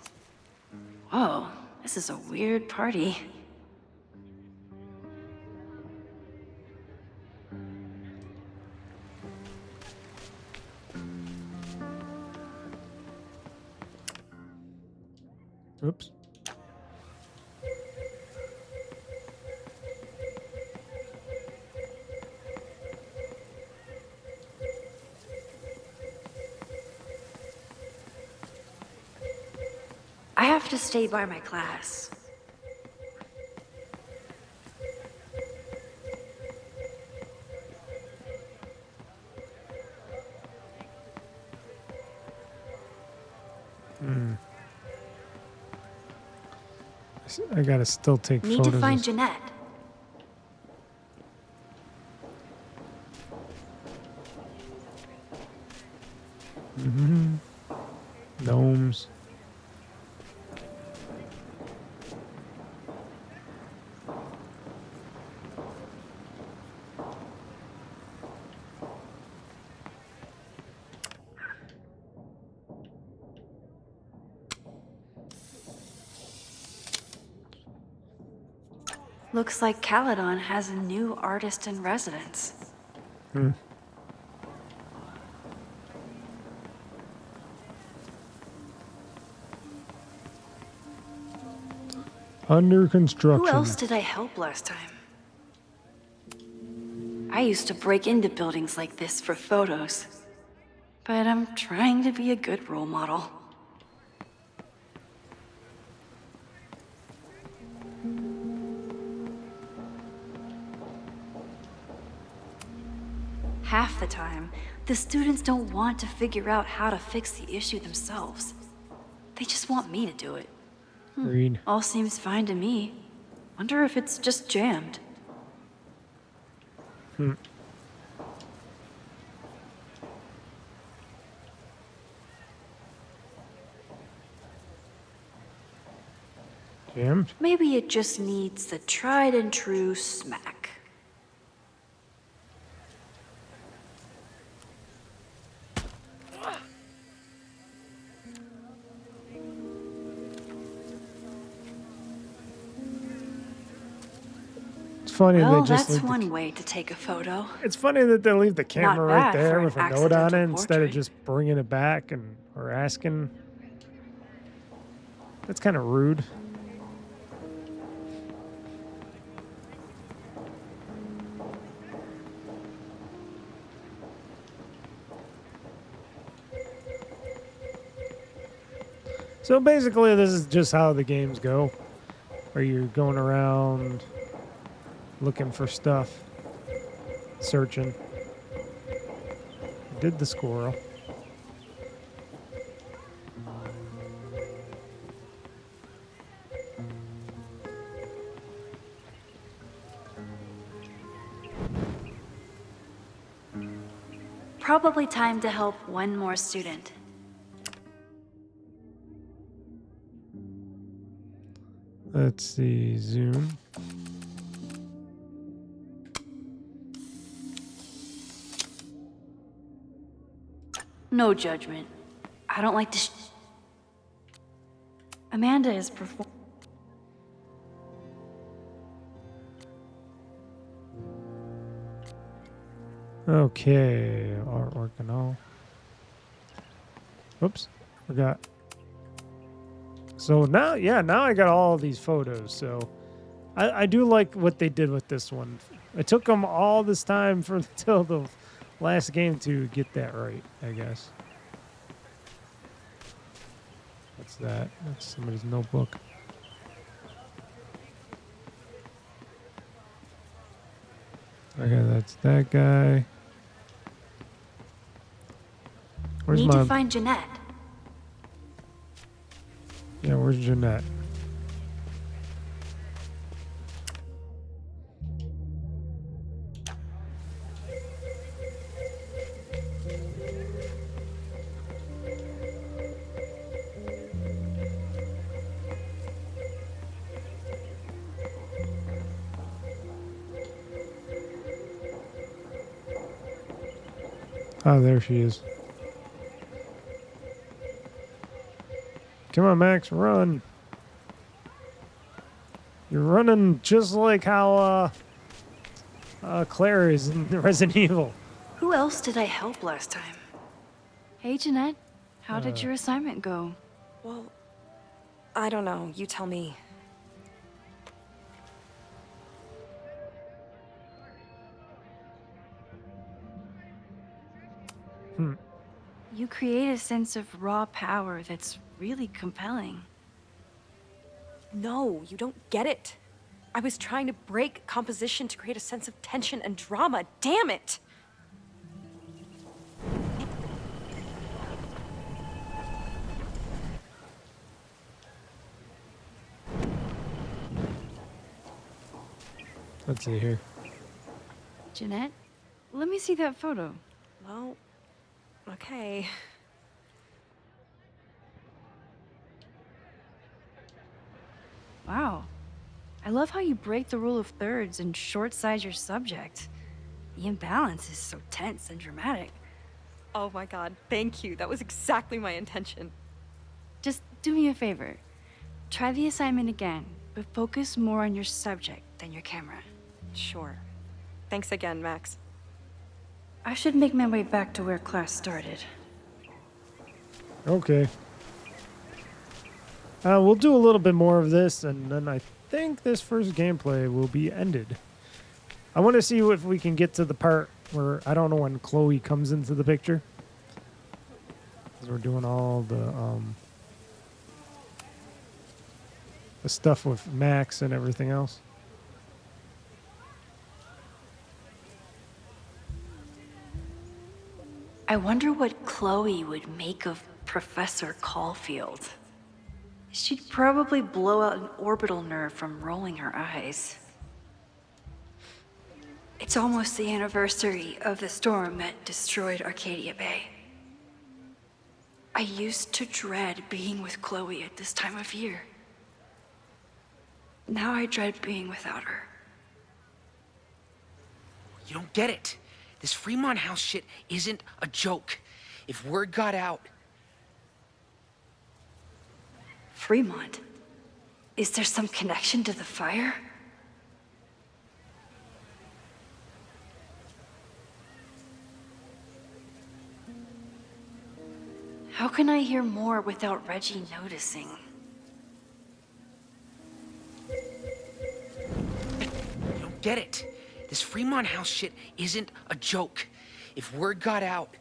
Whoa, this is a weird party. Oops. I have to stay by my class. I gotta still take Need photos. to find Jeanette. Mm-hmm. Gnomes. Looks like Caledon has a new artist in residence. Hmm. Under construction. Who else did I help last time? I used to break into buildings like this for photos. But I'm trying to be a good role model. Half the time, the students don't want to figure out how to fix the issue themselves. They just want me to do it. Read. All seems fine to me. Wonder if it's just jammed. Hmm. Jammed? Maybe it just needs the tried and true smack. It's funny Well, they just that's leave one way to take a photo. It's funny that they leave the camera right bad there for with an a note on it accidental instead of portrait. just bringing it back and or asking. That's kind of rude. So basically, this is just how the games go, where you're going around looking for stuff, searching. Did the squirrel. Probably time to help one more student. Let's see, zoom. No judgment. I don't like to Amanda is performing. Okay, artwork and all. Oops, forgot. So now, yeah, now I got all these photos. So I do like what they did with this one. It took them all this time for till the last game to get that right, I guess. What's that? That's somebody's notebook. Okay, that's that guy. Where's Need my... to find Jeanette. Yeah, where's Jeanette? Oh, there she is. Come on, Max, run. You're running just like how Claire is in Resident Evil. Who else did I help last time? Hey, Jeanette. How did your assignment go? Well, I don't know. You tell me. You create a sense of raw power that's really compelling. No, you don't get it. I was trying to break composition to create a sense of tension and drama. Damn it! Let's see here. Jeanette, let me see that photo. Well, okay. Wow. I love how you break the rule of thirds and short-size your subject. The imbalance is so tense and dramatic. Oh my god, thank you. That was exactly my intention. Just do me a favor. Try the assignment again, but focus more on your subject than your camera. Sure. Thanks again, Max. I should make my way back to where class started. Okay. We'll do a little bit more of this, and then I think this first gameplay will be ended. I want to see if we can get to the part where I don't know when Chloe comes into the picture. Because we're doing all the stuff with Max and everything else. I wonder what Chloe would make of Professor Caulfield. She'd probably blow out an orbital nerve from rolling her eyes. It's almost the anniversary of the storm that destroyed Arcadia Bay. I used to dread being with Chloe at this time of year. Now I dread being without her. You don't get it. This Fremont House shit isn't a joke. If word got out... Fremont? Is there some connection to the fire? How can I hear more without Reggie noticing? You don't get it. This Fremont House shit isn't a joke. If word got out...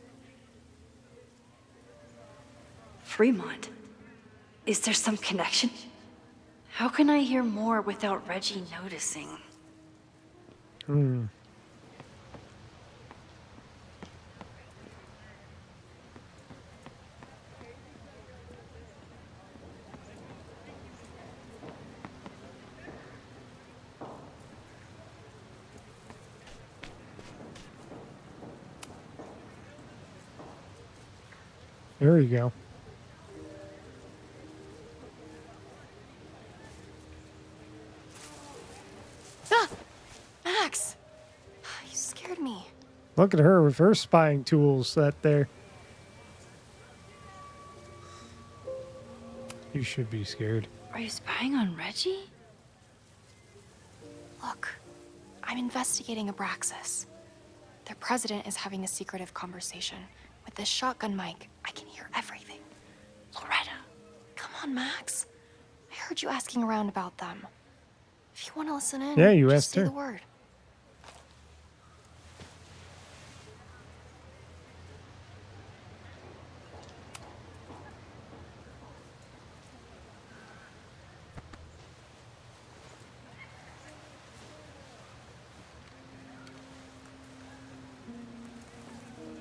Fremont? Is there some connection? How can I hear more without Reggie noticing? There you go. Ah! Max! You scared me. Look at her with her spying tools set there. You should be scared. Are you spying on Reggie? Look, I'm investigating Abraxas. Their president is having a secretive conversation. With this shotgun mic, I can hear everything. Loretta, come on, Max. I heard you asking around about them. If you want to listen in, Yeah, you just asked say her. the word.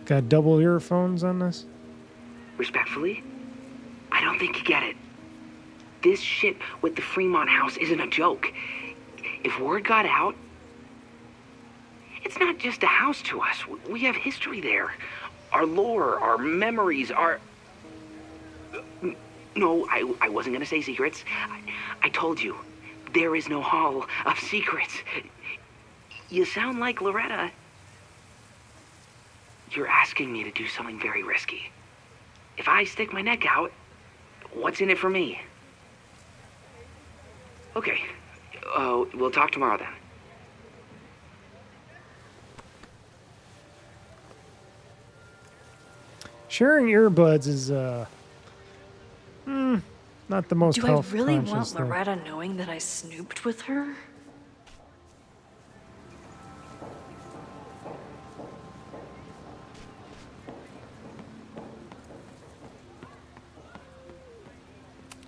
Got double earphones on this? Respectfully, I don't think you get it. This shit with the Fremont House isn't a joke. If word got out, it's not just a house to us. We have history there. Our lore, our memories, our... No, I wasn't gonna say secrets. I told you, there is no hall of secrets. You sound like Loretta. You're asking me to do something very risky. If I stick my neck out, what's in it for me? Okay. We'll talk tomorrow then. Sharing earbuds is not the most Do I health really conscious want thing. Loretta knowing that I snooped with her?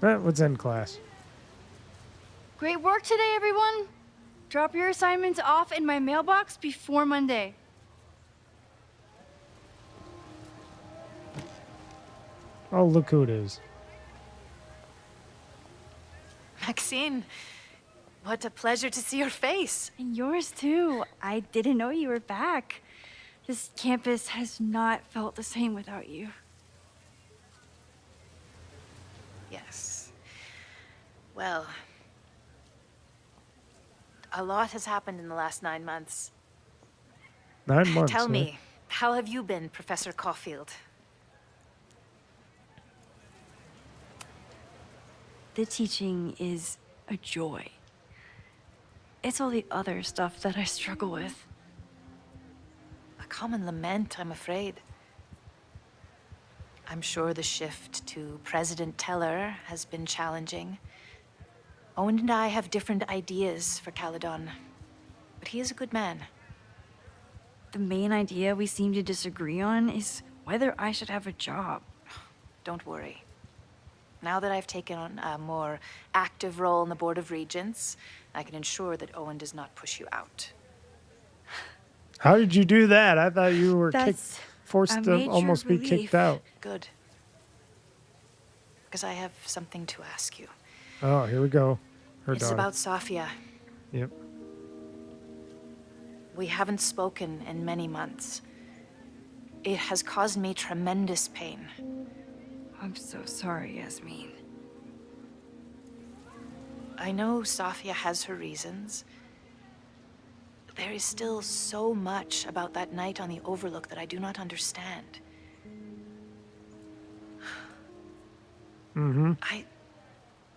What's in class? Great work today, everyone. Drop your assignments off in my mailbox before Monday. Oh, look who it is. Maxine, what a pleasure to see your face. And yours too. I didn't know you were back. This campus has not felt the same without you. Yes. Well, A lot has happened in the last 9 months. 9 months. Tell huh? me, how have you been, Professor Caulfield? The teaching is a joy. It's all the other stuff that I struggle with. A common lament, I'm afraid. I'm sure the shift to President Teller has been challenging. Owen and I have different ideas for Caledon, but he is a good man. The main idea we seem to disagree on is whether I should have a job. Don't worry. Now that I've taken on a more active role in the Board of Regents, I can ensure that Owen does not push you out. How did you do that? I thought you were That's forced a to major almost be relief. kicked out. Good. Because I have something to ask you. Oh, here we go. Her It's daughter. about Safia. Yep. We haven't spoken in many months. It has caused me tremendous pain. I'm so sorry, Yasmin. I know Safia has her reasons. There is still so much about that night on the Overlook that I do not understand. Mm-hmm. I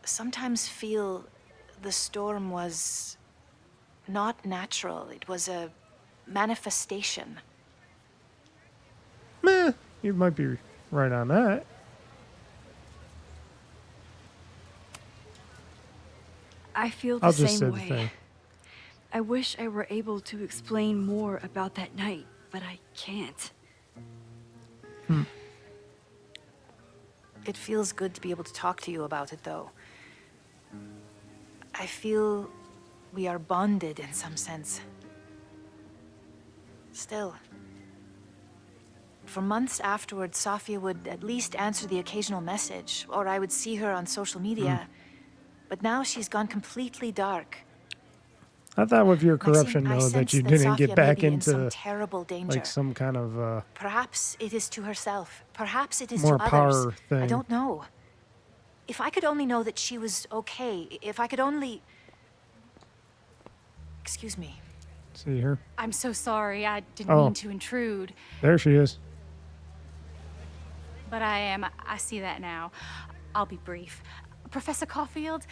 sometimes feel the storm was not natural. It was a manifestation. Meh, you might be right on that. I feel the I'll just say same the way. thing. I wish I were able to explain more about that night, but I can't. It feels good to be able to talk to you about it, though. I feel we are bonded in some sense. Still. For months afterwards, Safia would at least answer the occasional message, or I would see her on social media. But now she's gone completely dark. I thought with your corruption, Maxine, I though, that sense you that didn't Safia get may back be in some into terrible danger. like some kind of Perhaps it is to herself. Perhaps it is more to others. power I thing. don't know. If I could only know that she was okay. If I could only... Excuse me. See her. I'm so sorry. I didn't Oh. mean to intrude. There she is. But I see that now. I'll be brief. Professor Caulfield,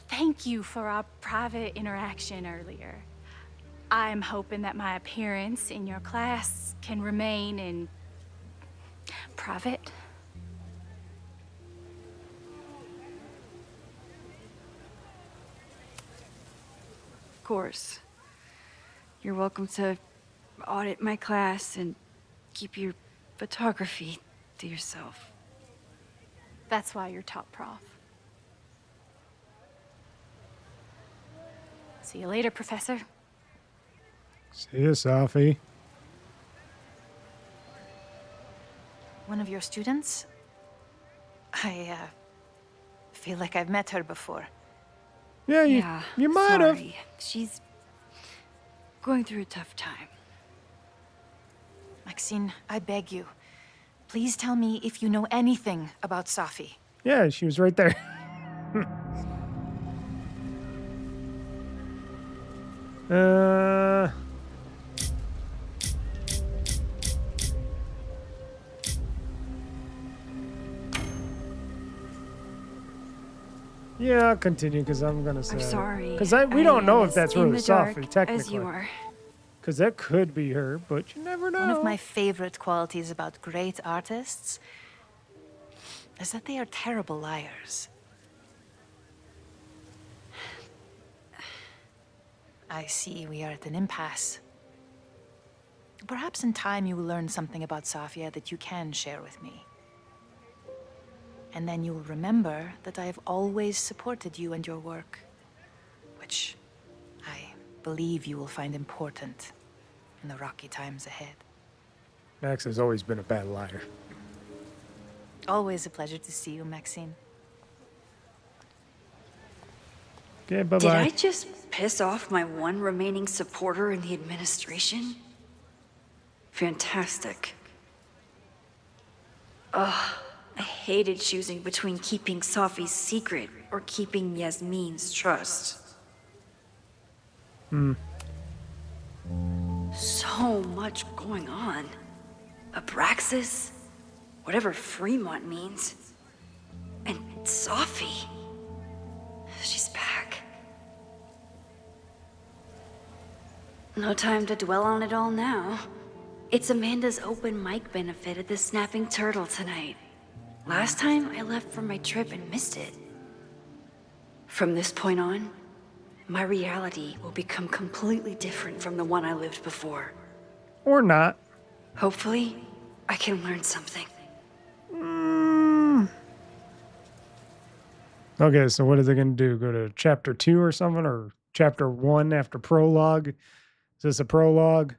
thank you for our private interaction earlier. I'm hoping that my appearance in your class can remain in private. Of course. You're welcome to audit my class and keep your photography to yourself. That's why you're top prof. See you later, Professor. See you, Sophie. One of your students? I feel like I've met her before. Yeah, you might have. Sorry. She's going through a tough time. Maxine, I beg you. Please tell me if you know anything about Safi. Yeah, she was right there. Yeah, I'll continue because I'm gonna say. I'm sorry. Because we don't know if that's in really the dark Sophie, technically. as you are. Because that could be her, but you never know. One of my favorite qualities about great artists is that they are terrible liars. I see we are at an impasse. Perhaps in time you will learn something about Safia that you can share with me. And then you will remember that I have always supported you and your work, which I believe you will find important in the rocky times ahead. Max has always been a bad liar. Always a pleasure to see you, Maxine. Okay, bye-bye. Did I just piss off my one remaining supporter in the administration? Fantastic. Ugh, I hated choosing between keeping Safi's secret or keeping Yasmin's trust. Hmm. So much going on. Abraxas, whatever Fremont means, and Sophie. She's back. No time to dwell on it all now. It's Amanda's open mic benefit at the Snapping Turtle tonight. Last time I left for my trip and missed it. From this point on, my reality will become completely different from the one I lived before. Or not. Hopefully, I can learn something. Okay, so what are they going to do? Go to chapter 2 or something? Or chapter 1 after prologue? Is this a prologue?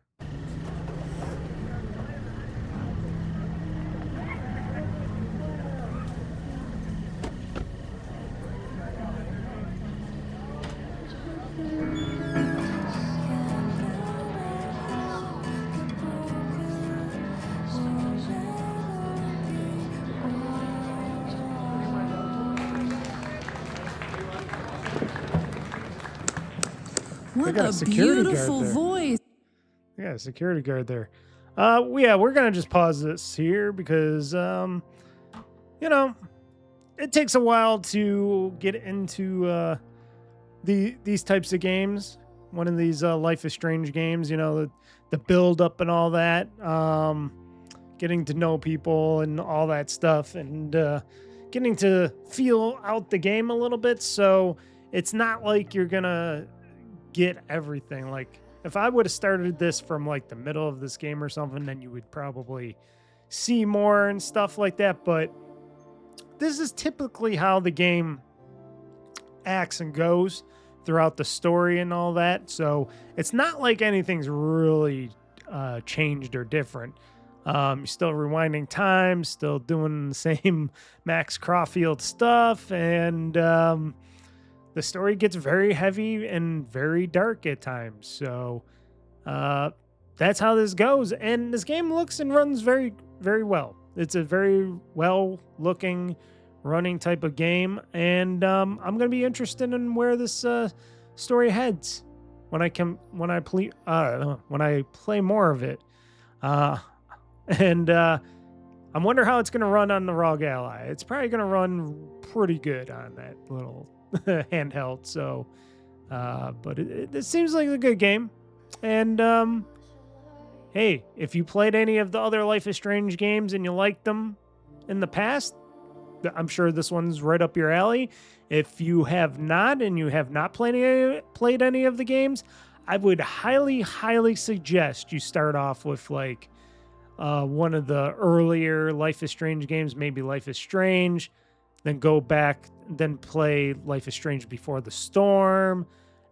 What a beautiful voice. Yeah, a security guard there. Yeah, we're gonna just pause this here because you know, it takes a while to get into these types of games. One of these Life is Strange games, you know, the build up and all that, getting to know people and all that stuff, and getting to feel out the game a little bit. So it's not like you're gonna get everything. Like if I would have started this from like the middle of this game or something, then you would probably see more and stuff like that. But this is typically how the game acts and goes throughout the story and all that. So it's not like anything's really changed or different. You're still rewinding time, still doing the same Max Caulfield stuff, and the story gets very heavy and very dark at times. So that's how this goes. And this game looks and runs very, very well. It's a very well looking running type of game. And I'm going to be interested in where this story heads when I play more of it. And I wonder how it's going to run on the ROG Ally. It's probably going to run pretty good on that little handheld. So, but it seems like a good game. And hey, if you played any of the other Life is Strange games and you liked them in the past, I'm sure this one's right up your alley. If you have not and you have not played any of the games, I would highly, highly suggest you start off with like one of the earlier Life is Strange games, maybe Life is Strange, then go back, then play Life is Strange Before the Storm,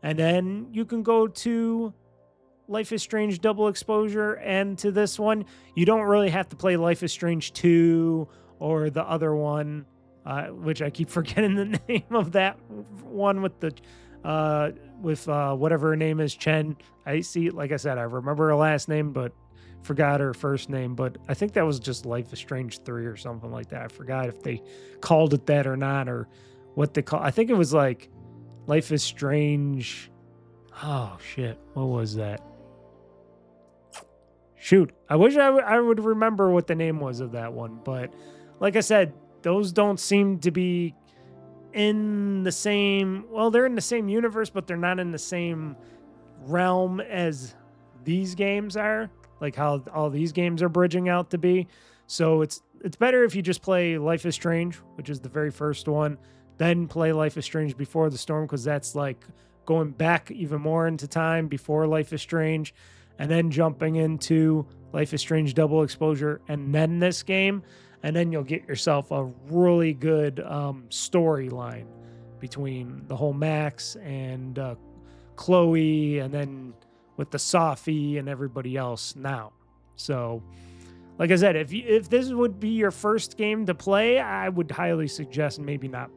and then you can go to Life is Strange Double Exposure, and to this one, you don't really have to play Life is Strange 2 or the other one, which I keep forgetting the name of that one with the whatever her name is, Chen. I see, like I said, I remember her last name, but forgot her first name. But I think that was just Life is Strange 3 or something like that. I forgot if they called it that or not, or what they call. I think it was like Life is Strange. Oh shit, what was that? Shoot, I wish I would remember what the name was of that one. But like I said, those don't seem to be in the same. Well, they're in the same universe, but they're not in the same realm as these games are. Like how all these games are bridging out to be. So it's better if you just play Life is Strange, which is the very first one, then play Life is Strange Before the Storm, because that's like going back even more into time before Life is Strange, and then jumping into Life is Strange Double Exposure, and then this game, and then you'll get yourself a really good storyline between the whole Max and Chloe, and then with the Sophie and everybody else now. So, like I said, if this would be your first game to play, I would highly suggest maybe not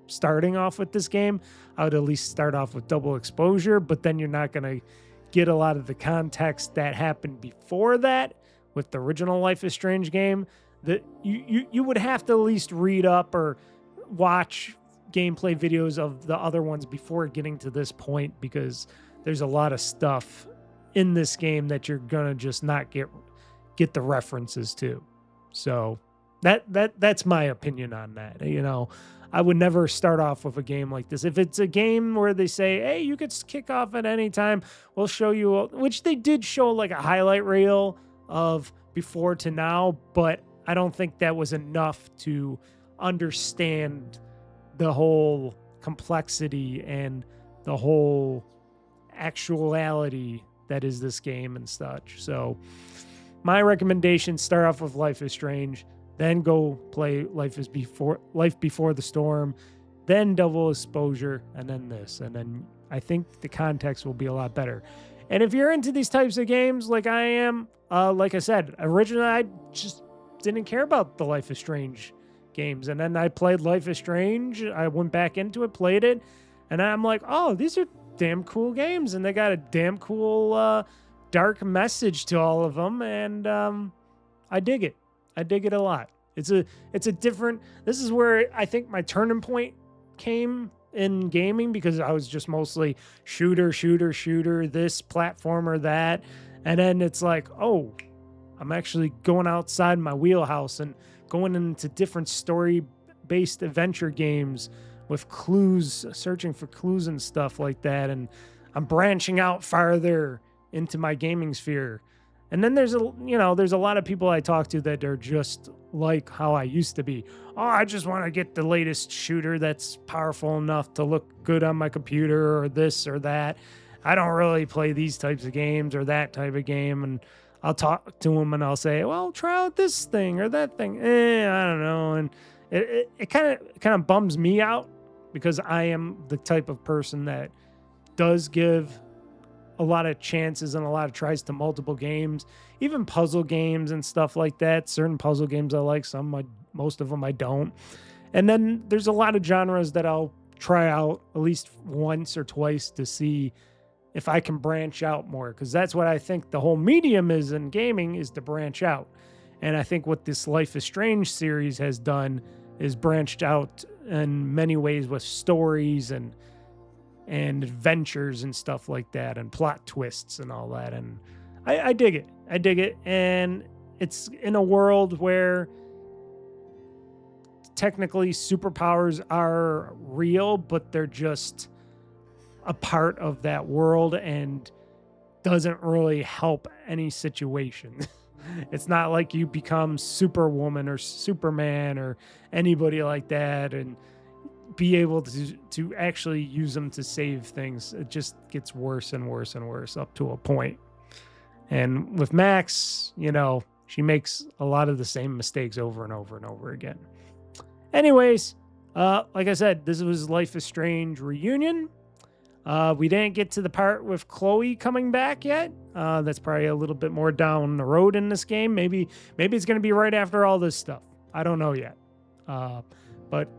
starting off with this game. I would at least start off with Double Exposure, but then you're not going to get a lot of the context that happened before that with the original Life is Strange game. That you would have to at least read up or watch gameplay videos of the other ones before getting to this point, because there's a lot of stuff in this game that you're gonna just not get the references to. So that's my opinion on that. I would never start off with a game like this. If it's a game where they say, hey, you could kick off at any time, we'll show you, which they did show like a highlight reel of before to now, but I don't think that was enough to understand the whole complexity and the whole actuality that is this game and such. So my recommendation, start off with Life is Strange, then go play Life Before the Storm, then Double Exposure, and then this. And then I think the context will be a lot better. And if you're into these types of games like I am, like I said, originally I just didn't care about the Life is Strange games. And then I played Life is Strange. I went back into it, played it, and I'm like, oh, these are damn cool games. And they got a damn cool dark message to all of them. And I dig it. I dig it a lot. It's a different, this is where I think my turning point came in gaming, because I was just mostly shooter, this platformer, that. And then it's like, oh, I'm actually going outside my wheelhouse and going into different story-based adventure games with clues, searching for clues and stuff like that. And I'm branching out farther into my gaming sphere. And then there's a lot of people I talk to that are just like how I used to be. Oh, I just want to get the latest shooter that's powerful enough to look good on my computer, or this or that. I don't really play these types of games or that type of game. And I'll talk to them and I'll say, well, try out this thing or that thing. I don't know. And it kind of bums me out, because I am the type of person that does give a lot of chances and a lot of tries to multiple games, even puzzle games and stuff like that. Certain puzzle games I like, most of them I don't. And then there's a lot of genres that I'll try out at least once or twice to see if I can branch out more, because that's what I think the whole medium is in gaming, is to branch out. And I think what this Life is Strange series has done is branched out in many ways with stories and adventures and stuff like that, and plot twists and all that. And I dig it. I dig it. And it's in a world where technically superpowers are real, but they're just a part of that world and doesn't really help any situation. It's not like you become Superwoman or Superman or anybody like that and be able to actually use them to save things. It just gets worse and worse and worse up to a point. And with Max, she makes a lot of the same mistakes over and over and over again. Anyways, like I said, this was Life is Strange Reunion. We didn't get to the part with Chloe coming back yet. That's probably a little bit more down the road in this game. Maybe it's going to be right after all this stuff. I don't know yet. But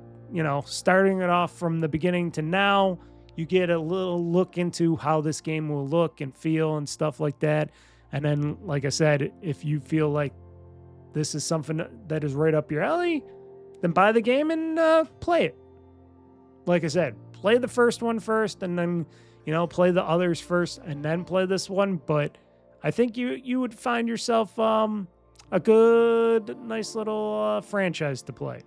starting it off from the beginning to now, you get a little look into how this game will look and feel and stuff like that. And then, like I said, if you feel like this is something that is right up your alley, then buy the game and play it. Like I said, play the first one first, and then, play the others first, and then play this one. But I think you would find yourself a good, nice little franchise to play.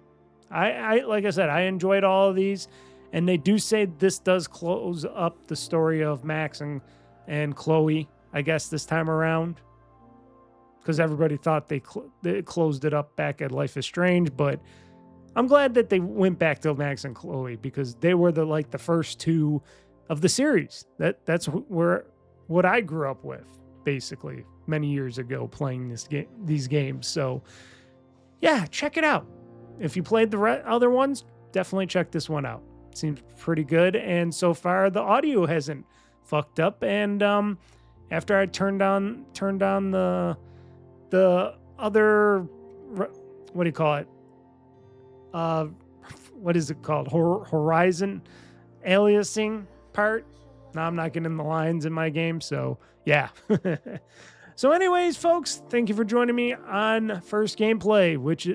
I like I said, I enjoyed all of these, and they do say this does close up the story of Max and Chloe, I guess, this time around, because everybody thought they closed it up back at Life is Strange. But I'm glad that they went back to Max and Chloe, because they were the first two of the series. That's what I grew up with, basically, many years ago, playing these games. So yeah, check it out. If you played the other ones, definitely check this one out. Seems pretty good, and so far the audio hasn't fucked up. And after I turned on the other, what do you call it? What is it called? Horizon aliasing part. Now I'm not getting the lines in my game, so yeah. So anyways, folks, thank you for joining me on First Gameplay, which,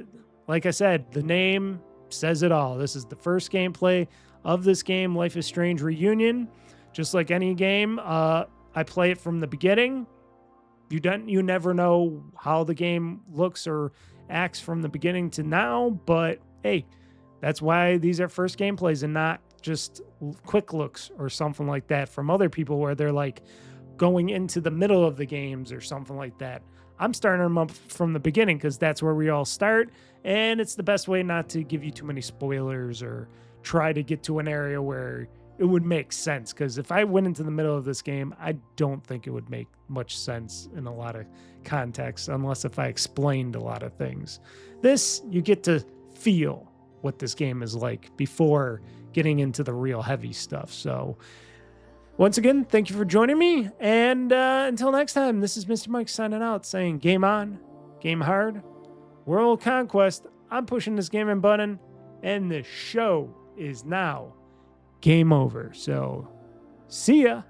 like I said, the name says it all. This is the first gameplay of this game, Life is Strange Reunion. just like any game. I play it from the beginning. You never know how the game looks or acts from the beginning to now, but hey, that's why these are first gameplays and not just quick looks or something like that from other people where they're like going into the middle of the games or something like that. I'm starting them up from the beginning because that's where we all start, and it's the best way not to give you too many spoilers or try to get to an area where it would make sense. Because if I went into the middle of this game, I don't think it would make much sense in a lot of contexts unless if I explained a lot of things. This, you get to feel what this game is like before getting into the real heavy stuff. So once again, thank you for joining me. And until next time, this is Mr. Mike signing out saying game on, game hard, world conquest. I'm pushing this gaming button and the show is now game over. So see ya.